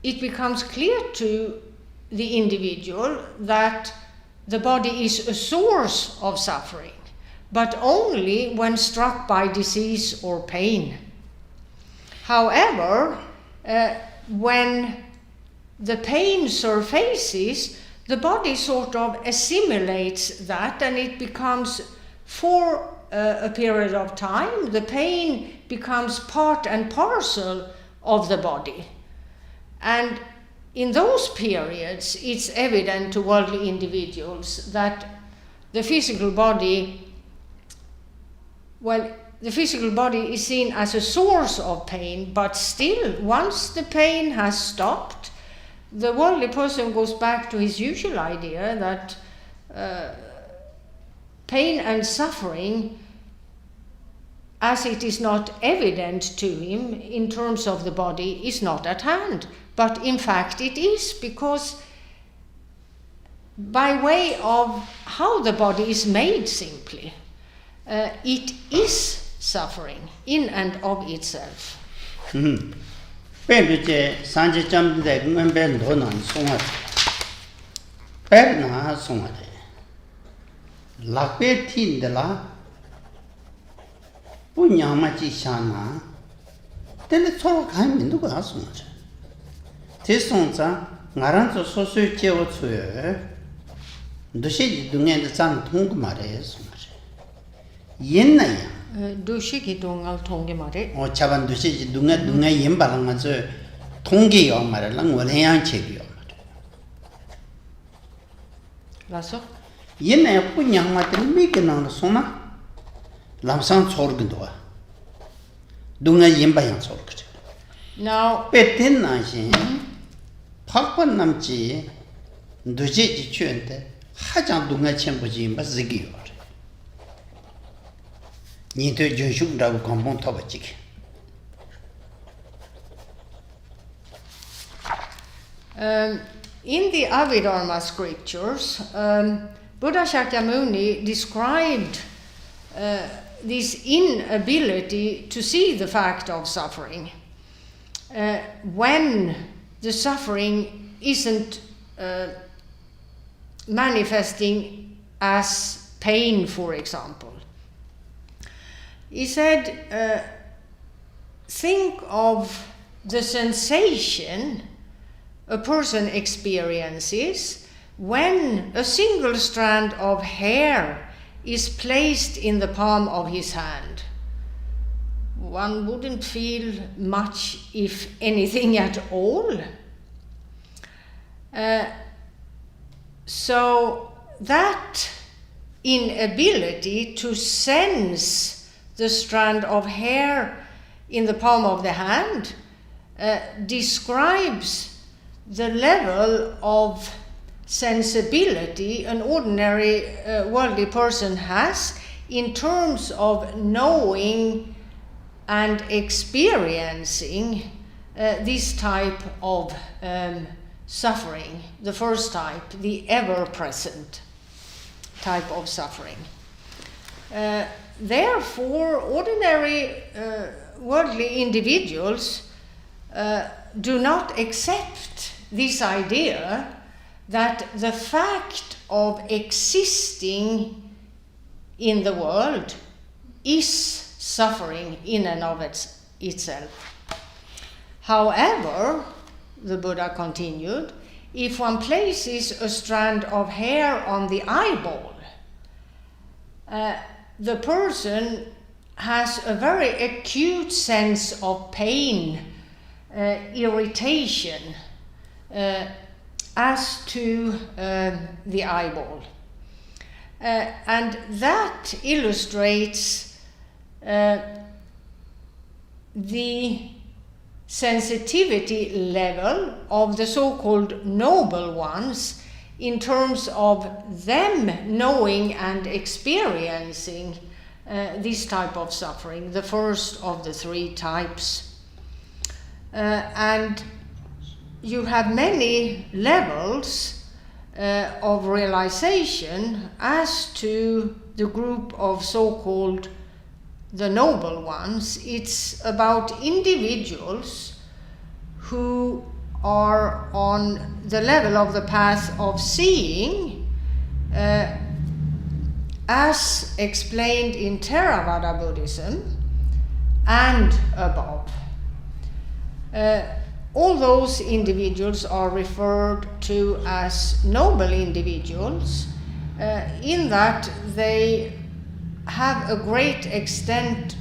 it becomes clear to the individual that the body is a source of suffering, but only when struck by disease or pain. However, when the pain surfaces, the body sort of assimilates that, and it becomes, for a period of time, the pain becomes part and parcel of the body. And in those periods, it's evident to worldly individuals that the physical body is seen as a source of pain, but still, once the pain has stopped, the worldly person goes back to his usual idea that pain and suffering, as it is not evident to him in terms of the body, is not at hand. But in fact it is, because by way of how the body is made simply, it is suffering in and of itself. Penduce sanje chamde ngombe ndona songa. Perna songa de. Lakpe tindela punyama chi shana. Tele choro kai mindu ko songa. Te sonza ngaran so so che o tsue. Dushi dungen de sang tung mare songa. Yenna ya. Dushi dongal tonge mare. O chaban dushi dunga yembalang ma zo tonge yo mare lang waleang chegi yo mare. Laso? Yenna ya punyang ma ten meke nang soma lamsang chorg do. Dunga yembayang chorg. Now Peten na shin pakpan namchi dushi ji chuente hajang dunga chenpo ji yemba zigi yo. Nito Joshuk Dabu Kampong Tobachik. In the Abhidharma scriptures, Buddha Shakyamuni described this inability to see the fact of suffering when the suffering isn't manifesting as pain, for example. He said, think of the sensation a person experiences when a single strand of hair is placed in the palm of his hand. One wouldn't feel much, if anything at all. So that inability to sense the strand of hair in the palm of the hand describes the level of sensibility an ordinary worldly person has in terms of knowing and experiencing this type of suffering, the first type, the ever-present type of suffering. Therefore, ordinary worldly individuals do not accept this idea that the fact of existing in the world is suffering in and of itself. However, the Buddha continued, if one places a strand of hair on the eyeball, the person has a very acute sense of pain, irritation, as to the eyeball. And that illustrates the sensitivity level of the so-called noble ones in terms of them knowing and experiencing this type of suffering, the first of the three types. And you have many levels of realization as to the group of so-called the noble ones. It's about individuals who are on the level of the path of seeing, as explained in Theravada Buddhism and above. All those individuals are referred to as noble individuals, in that they have a great extent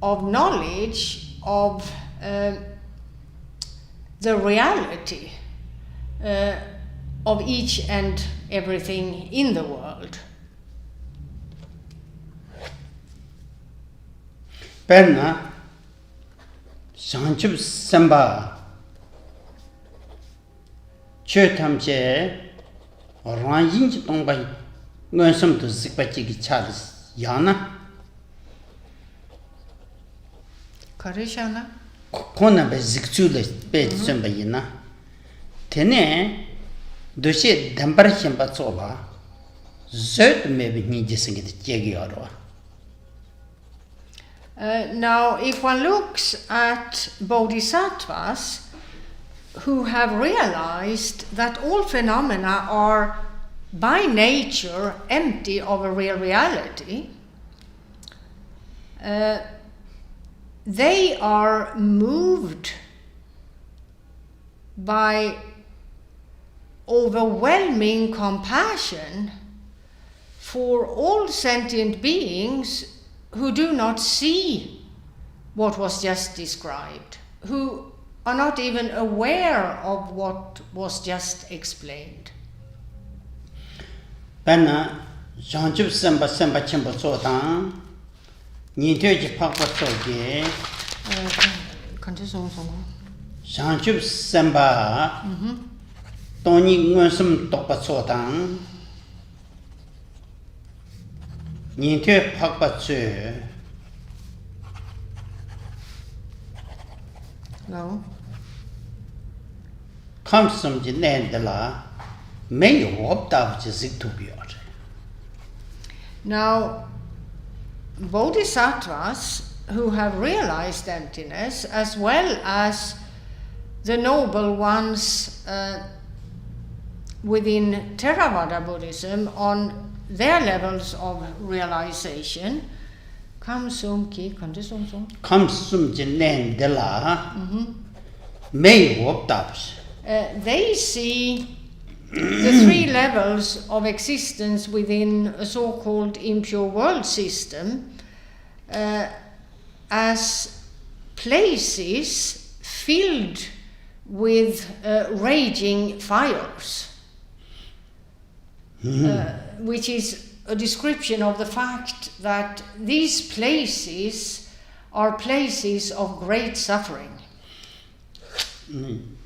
of knowledge of the reality of each and everything in the world. Perna Sanchub Samba Chötamche Ranjin Tongbai Ngonsum to Zikpachi Charles Yana Karishana Kona be Zikchule be Sumbayina Tene Doshe Dambarashim Batsoba Zert maybe Nijising it Jagiaro. Now, if one looks at bodhisattvas who have realized that all phenomena are by nature empty of a real reality, they are moved by overwhelming compassion for all sentient beings who do not see what was just described, who are not even aware of what was just explained. Penna Janjub Samba Samba Chimba Sotan Nitoji Papa Sogi Janjub Samba Tony Ngonsum Topa Sotan Ninte Pakpatsu No. comes from the land may hope that just to be. Now, bodhisattvas who have realized emptiness, as well as the noble ones within Theravada Buddhism on their levels of realization, comes from the land may hope that they see the three levels of existence within a so-called impure world system as places filled with raging fires. Which is a description of the fact that these places are places of great suffering. And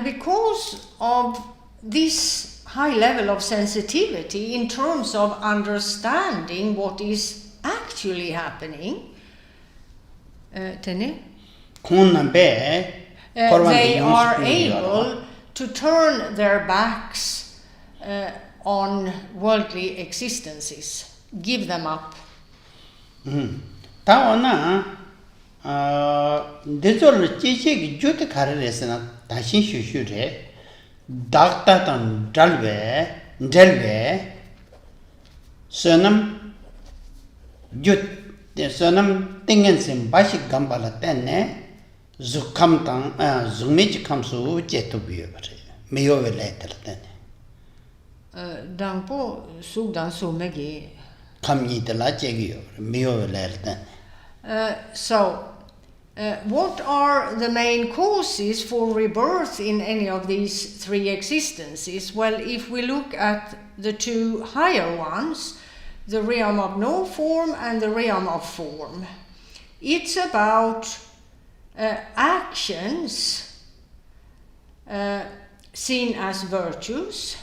because of this high level of sensitivity in terms of understanding what is actually happening, they are able to turn their backs on worldly existences, give them up. Tawana Dizol Chichi Jut Karesana Tashin Shushure Doctor Delve Sonam Jut the Sonam Tingensim Bashik Gambala Tene Zukam Tang Zumich comes to Jetubi Mayo later then. Dampo Sudan Sumegi Come eat the Lachegi, Mayo later then. What are the main causes for rebirth in any of these three existences? Well, if we look at the two higher ones, the realm of no form and the realm of form, it's about actions seen as virtues,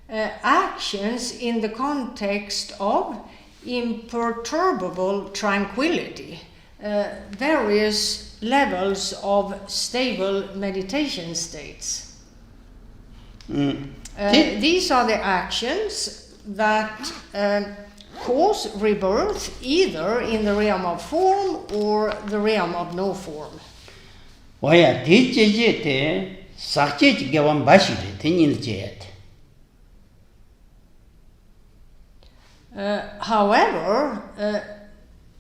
actions in the context of imperturbable tranquility, various levels of stable meditation states. These are the actions that cause rebirth either in the realm of form or the realm of no form. However,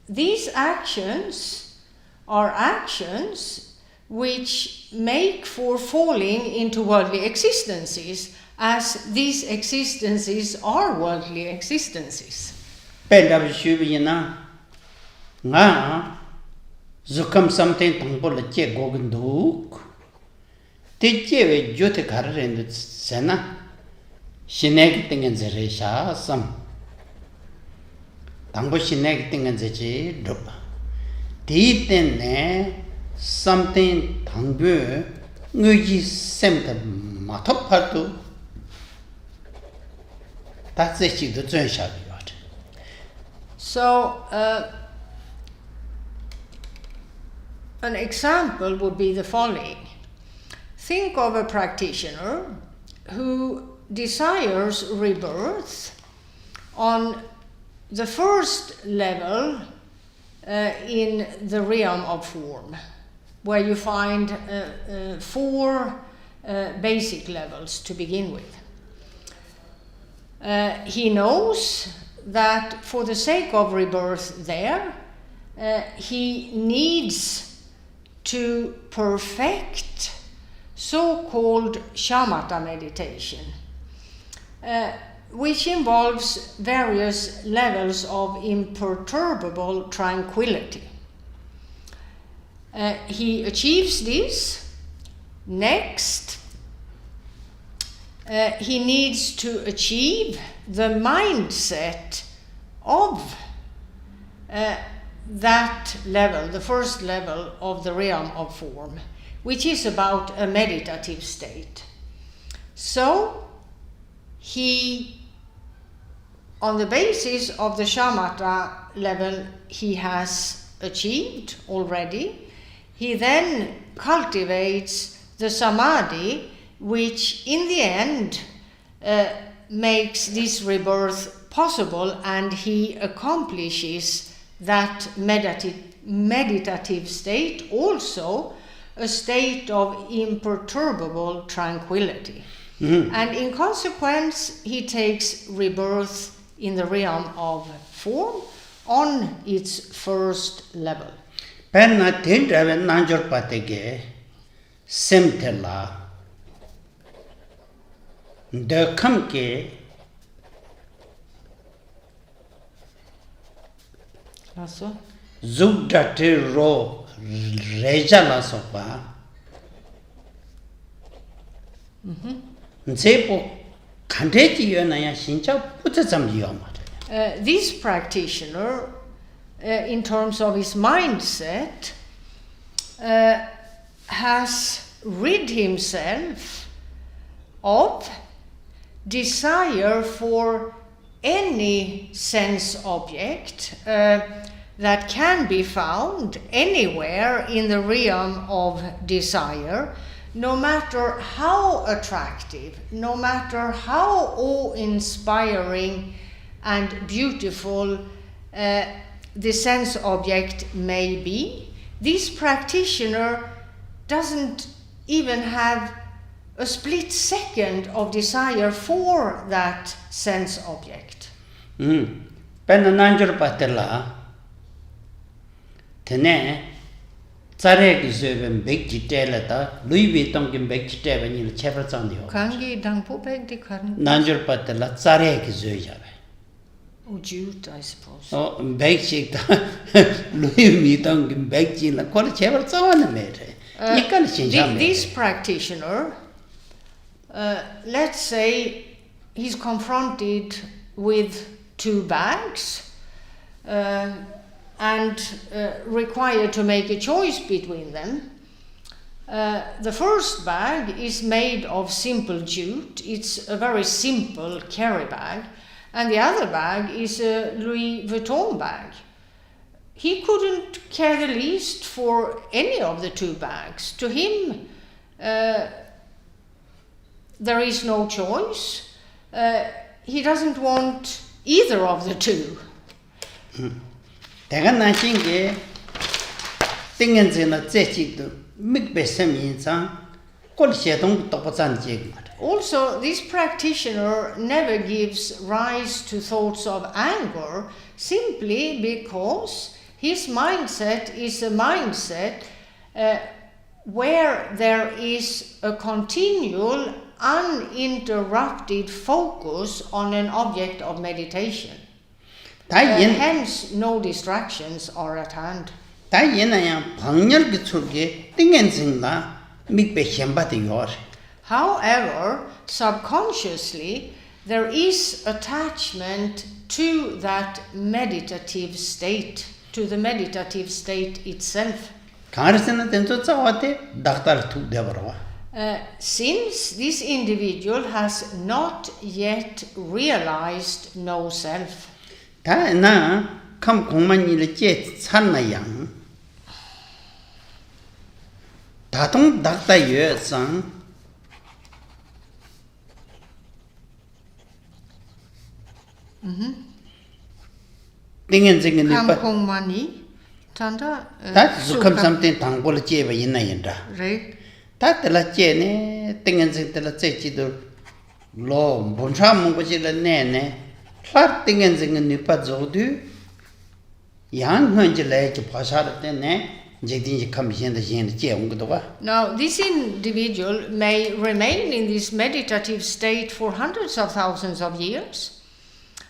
these actions are actions which make for falling into worldly existences, as these existences are worldly existences. Zukam something tangbola che gogunduk. Teche jote karren sena. Shineg tingen zeresha sam. Tangbo shineg tingen zeche drup. Titene something tangbo nguji semta matopatu. That's it, the Zensha. So, an example would be the following. Think of a practitioner who desires rebirth on the first level in the realm of form, where you find four basic levels to begin with. He knows that for the sake of rebirth there, he needs to perfect so-called shamatha meditation, which involves various levels of imperturbable tranquility. He achieves this. Next, he needs to achieve the mindset of that level, the first level of the realm of form, which is about a meditative state. So he, on the basis of the shamatha level he has achieved already, he then cultivates the samadhi, which in the end makes this rebirth possible, and he accomplishes that meditative state, also a state of imperturbable tranquility. And in consequence, he takes rebirth in the realm of form on its first level. Penna tindraven nanjor patege semtela de kamke Lasso? Zugdate ro reja la sopa. Nsepo kandeji yonaya shincha putatsam yomar. This practitioner, in terms of his mindset, has rid himself of desire for any sense object that can be found anywhere in the realm of desire, no matter how attractive, no matter how awe-inspiring and beautiful the sense object may be. This practitioner doesn't even have a split second of desire for that sense object. Penananjur patella tene tsare ki zöben bekji telata Louis Vuitton ki bekji teben il cheversandio. Kangi Gampopa di Karn. Nanjur patella tsare ki zöjabe. Or jute, I suppose. So basic Louis Vuitton basic la qual c'era zona mere. This practitioner, let's say he's confronted with 2 bags and required to make a choice between them. The first bag is made of simple jute. It's a very simple carry bag. And the other bag is a Louis Vuitton bag. He couldn't care the least for any of the 2 bags. To him, there is no choice. He doesn't want either of the 2. Also, this practitioner never gives rise to thoughts of anger simply because his mindset is a mindset where there is a continual, uninterrupted focus on an object of meditation. Hence, no distractions are at hand. However, subconsciously, there is attachment to that meditative state, to the meditative state itself. Since this individual has not yet realized no self. Kampong mani, tanda. That's something tangle jeva in Nayenda. Right. That the la jene, things in the Lachechido, law, Boncham, which is a nene, flat things in the Nipazodu, young Angela to pass out of the ne. Now, this individual may remain in this meditative state for hundreds of thousands of years.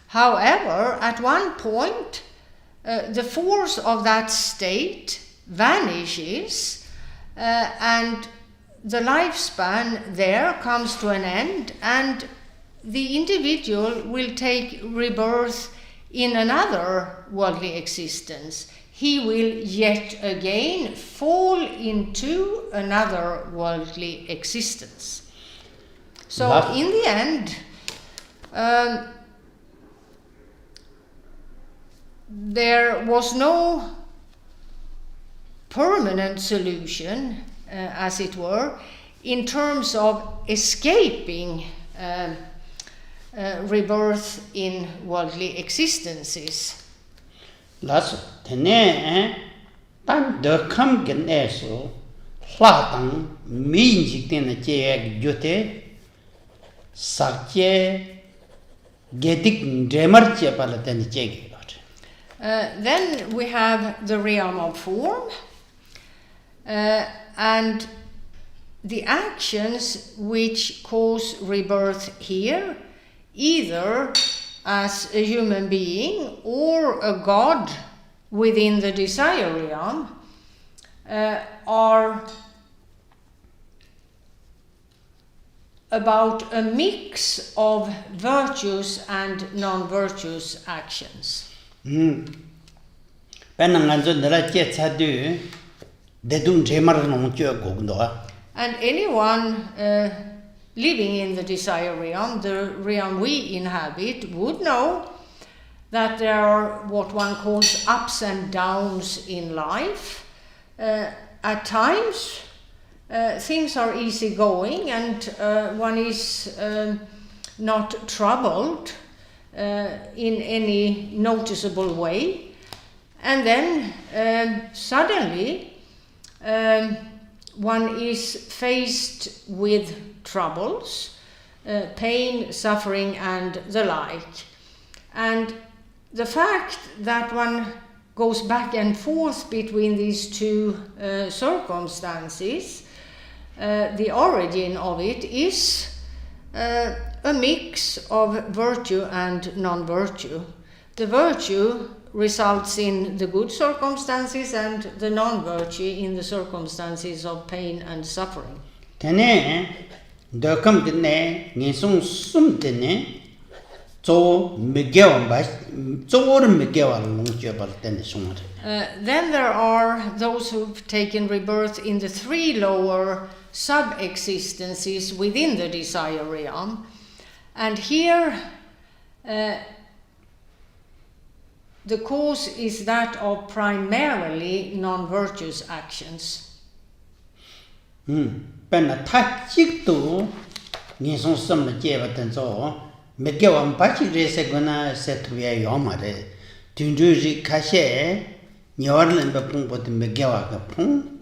However, at one point, the force of that state vanishes and the lifespan there comes to an end, and the individual will take rebirth in another worldly existence. He will yet again fall into another worldly existence. So in the end, there was no permanent solution, as it were, in terms of escaping rebirth in worldly existences. Lasso, tene, tan de come gen eso, flatang, minjik in a jeg jute, sakje, getik dremerche palaten jeg. Then we have the realm of form, and the actions which cause rebirth here, either as a human being or a god within the desire realm, are about a mix of virtuous and non-virtuous actions. And anyone living in the desire realm, the realm we inhabit, would know that there are what one calls ups and downs in life. At times, things are easygoing and one is not troubled in any noticeable way. And then suddenly one is faced with troubles, pain, suffering, and the like. And the fact that one goes back and forth between these two circumstances, the origin of it is a mix of virtue and non-virtue. the virtue results in the good circumstances and the non-virtue in the circumstances of pain and suffering. Tene dokam dine ngisung sum dine zo megewa ba zo or megewa longje bar tene sumar. Then there are those who've taken rebirth in the three lower sub-existences within the desire realm, and here the cause is that of primarily non-virtuous actions. Penna tajiktu ngisung sum le jeba tenzo megewa bachi rese gona setuya yomare tunjuji kashe nyorlen ba pungpo de megewa ga pung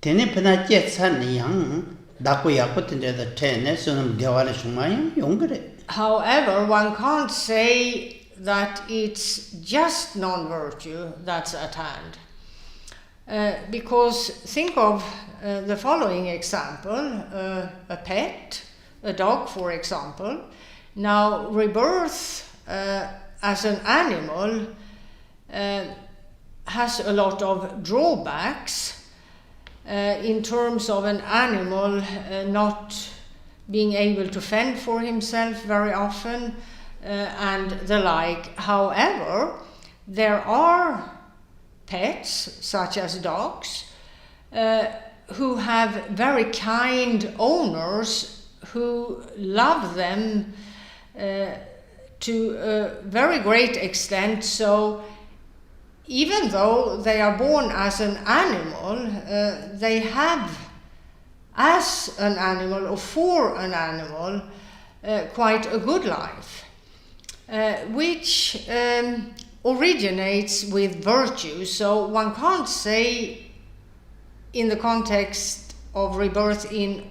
tene pena jetsan yang dako yakuten de tene sunum gewale shumay yongre. However, one can't say that it's just non-virtue that's at hand. Because think of the following example, a pet, a dog for example. Now rebirth as an animal has a lot of drawbacks in terms of an animal not being able to fend for himself very often and the like. However, there are pets, such as dogs, who have very kind owners who love them to a very great extent. So even though they are born as an animal, they have, as an animal or for an animal, quite a good life, which originates with virtue. So one can't say in the context of rebirth in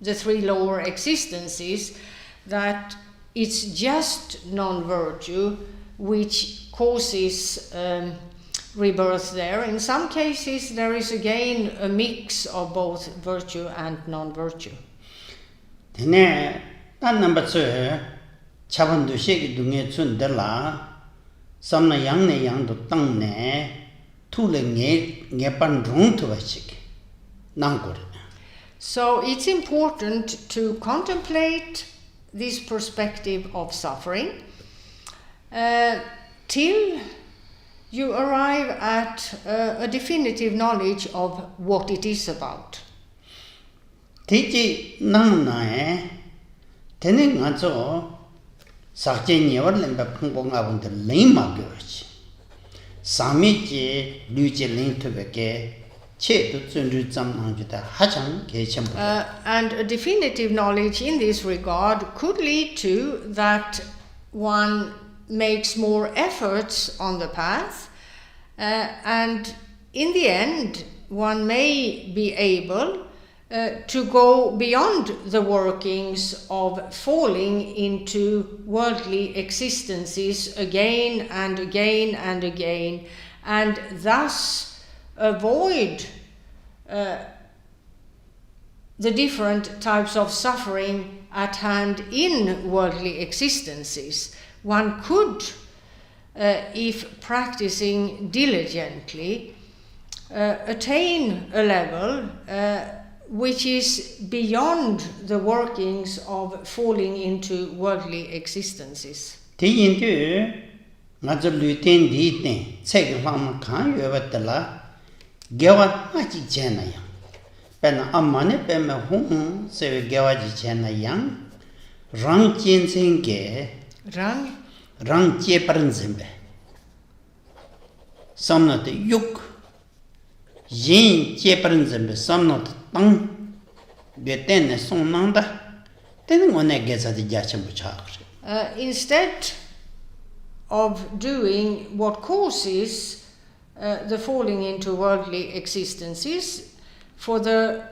the three lower existences that it's just non-virtue which causes rebirth there. In some cases there is again a mix of both virtue and non-virtue. Tene tan number 2 chaban du sheki dunge chun de la samna yang ne yang do tang ne tu le nge pan rung tu ba chik nang ko. So it's important to contemplate this perspective of suffering till you arrive at a definitive knowledge of what it is about. Tiji nang na tene nga zo sakje nyewar lemba phungbo nga bun de lein ma gyo chi sami ji lu ji ling tu be ke che tu zun ru zam nang ju da ha chang ge chen bu. And a definitive knowledge in this regard could lead to that one makes more efforts on the path, and in the end one may be able to go beyond the workings of falling into worldly existences again and again and again, and thus avoid the different types of suffering at hand in worldly existences. One could, if practicing diligently, attain a level which is beyond the workings of falling into worldly existences. Ti yin tu nga zo lu ten di ten che ge fa ma kan yue ba de la ge wa ma ji chen na yang pen amma ne pe me hung se ge wa ji chen na yang rang jin sing ge rang jie paran zin be samna de yuk yin jie paran zin be samna de tang be ten ne song nang da ten ngo ne ge za de ja chen bu cha. Instead of doing what causes the falling into worldly existences, for the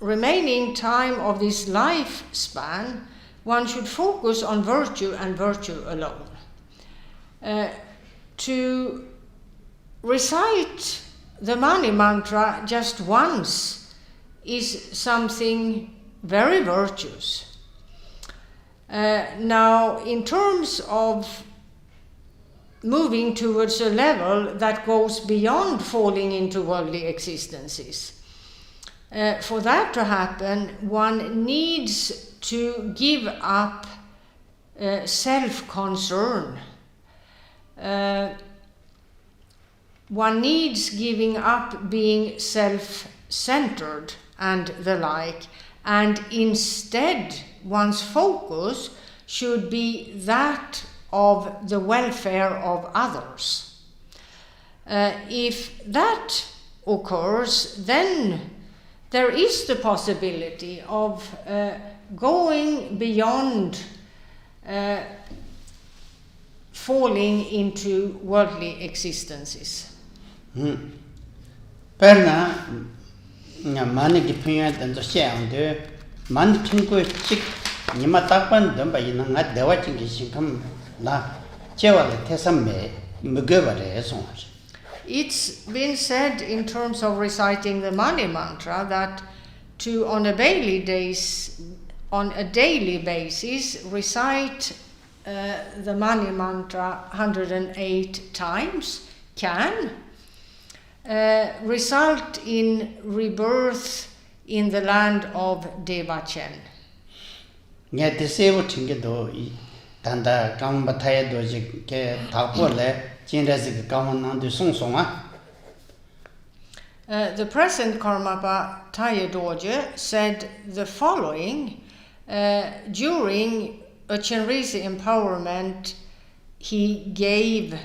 remaining time of this lifespan, one should focus on virtue and virtue alone. To recite the Mani mantra just once is something very virtuous. Now, in terms of moving towards a level that goes beyond falling into worldly existences. For that to happen, one needs to give up self-concern. One needs giving up being self-centered and the like, and instead one's focus should be that of the welfare of others. If that occurs, then there is the possibility of going beyond falling into worldly existences. Perna mani ki phya den zo xiang de man thing ko chik nima takpan dam ba yin nga dewa ching ki sing kam la chewa le thesam me mge ba re so. It's been said in terms of reciting the money mantra that to on a daily basis recite the money mantra 108 times can result in rebirth in the land of Devachen. Nya de sewo thing ge do tanda kam ba thai do ji ke thakpo le chin ra ji kam nan de song song a. The present Karmapa Thaya Dorje said the following during a Chenrisi empowerment he gave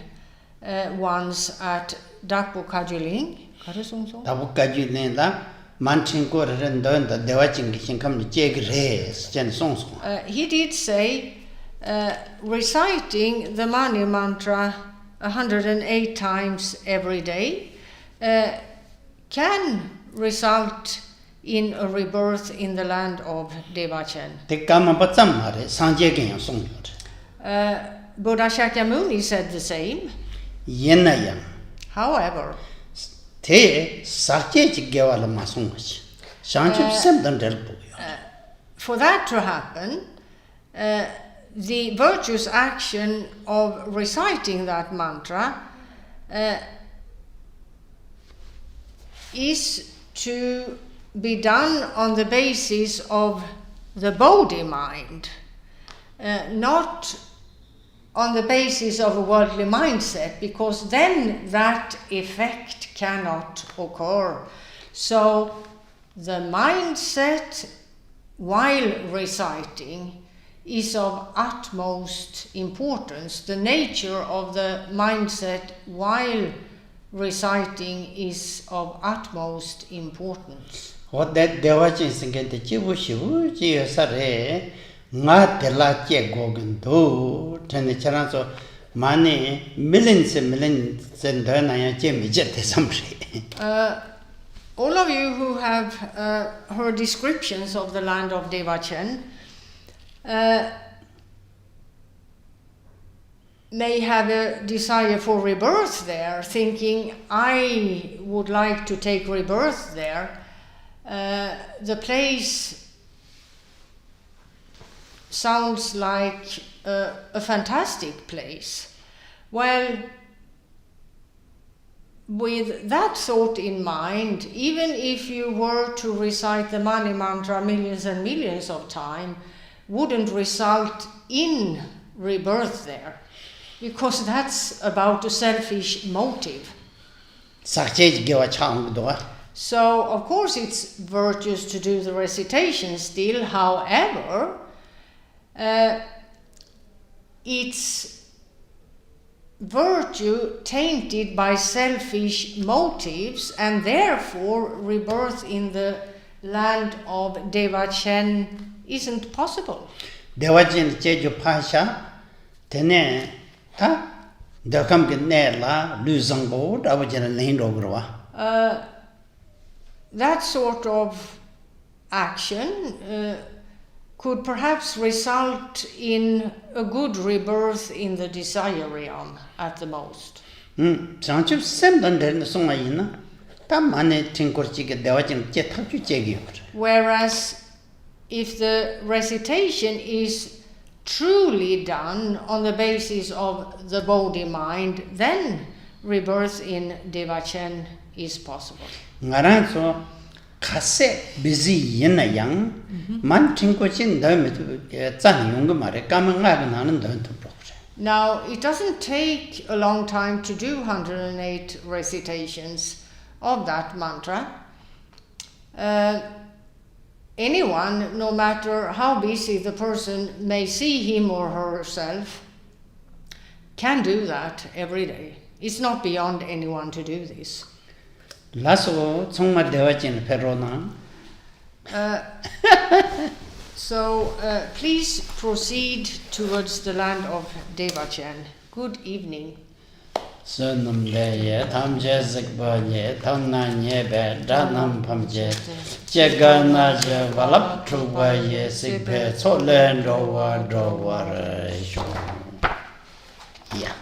once at Dakpo Kajuling. Dakpo Kajuling la man ching ko ren do da dewa ching ki kam ni che ge re chen song song. He did say reciting the money mantra 108 times every day can result in a rebirth in the land of Devachen. Buddha Shakyamuni said the same. However, for that to happen, the virtuous action of reciting that mantra is to be done on the basis of the Bodhi mind, not on the basis of a worldly mindset, because then that effect cannot occur. So the mindset while reciting is of utmost importance. The nature of the mindset while reciting is of utmost importance. What that Devachin Singh the Chibu Shivu, Sare, Matela Gogan do, Tenecharanso, money, millions and then I Jimmy Jet somebody. All of you who have heard descriptions of the land of Devachen may have a desire for rebirth there, thinking, I would like to take rebirth there. The place sounds like a fantastic place. Well, with that thought in mind, even if you were to recite the money mantra millions and millions of times, wouldn't result in rebirth there, because that's about a selfish motive. So, of course, it's virtuous to do the recitation still. However, it's virtue tainted by selfish motives, and therefore rebirth in the land of Devachen isn't possible. Devachen Jeju Pasha, Tene, the Kamkin Nela, losing board, I was in a lane over. That sort of action could perhaps result in a good rebirth in the desire realm at the most. Whereas if the recitation is truly done on the basis of the body-mind, then rebirth in Devachen is possible. ngaranso khase busy yin yang man tingko chin da me zan yong ma re kam nga ga nan da to pro. Now, it doesn't take a long time to do 108 recitations of that mantra. Anyone, no matter how busy the person may see him or herself, can do that every day. It's not beyond anyone to do this. Laso 정말 되어진 페로나. So please proceed towards the land of Devachen. Good evening. Sunam ye tamje zikba ye tamna ye be danam pamje jegana je valap truba ye sikpe cholen do wa re sho. Yeah.